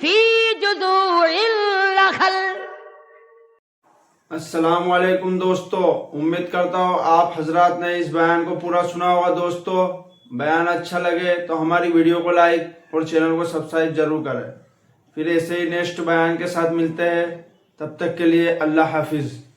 فِي جُذُوعِ النَّخْلِ۔ السلام علیکم دوستو، امید کرتا ہوں آپ حضرات نے اس بیان کو پورا سنا ہوگا۔ دوستو بیان اچھا لگے تو ہماری ویڈیو کو لائک اور چینل کو سبسکرائب ضرور کریں۔ پھر ایسے ہی نیکسٹ بیان کے ساتھ ملتے ہیں، تب تک کے لیے اللہ حافظ۔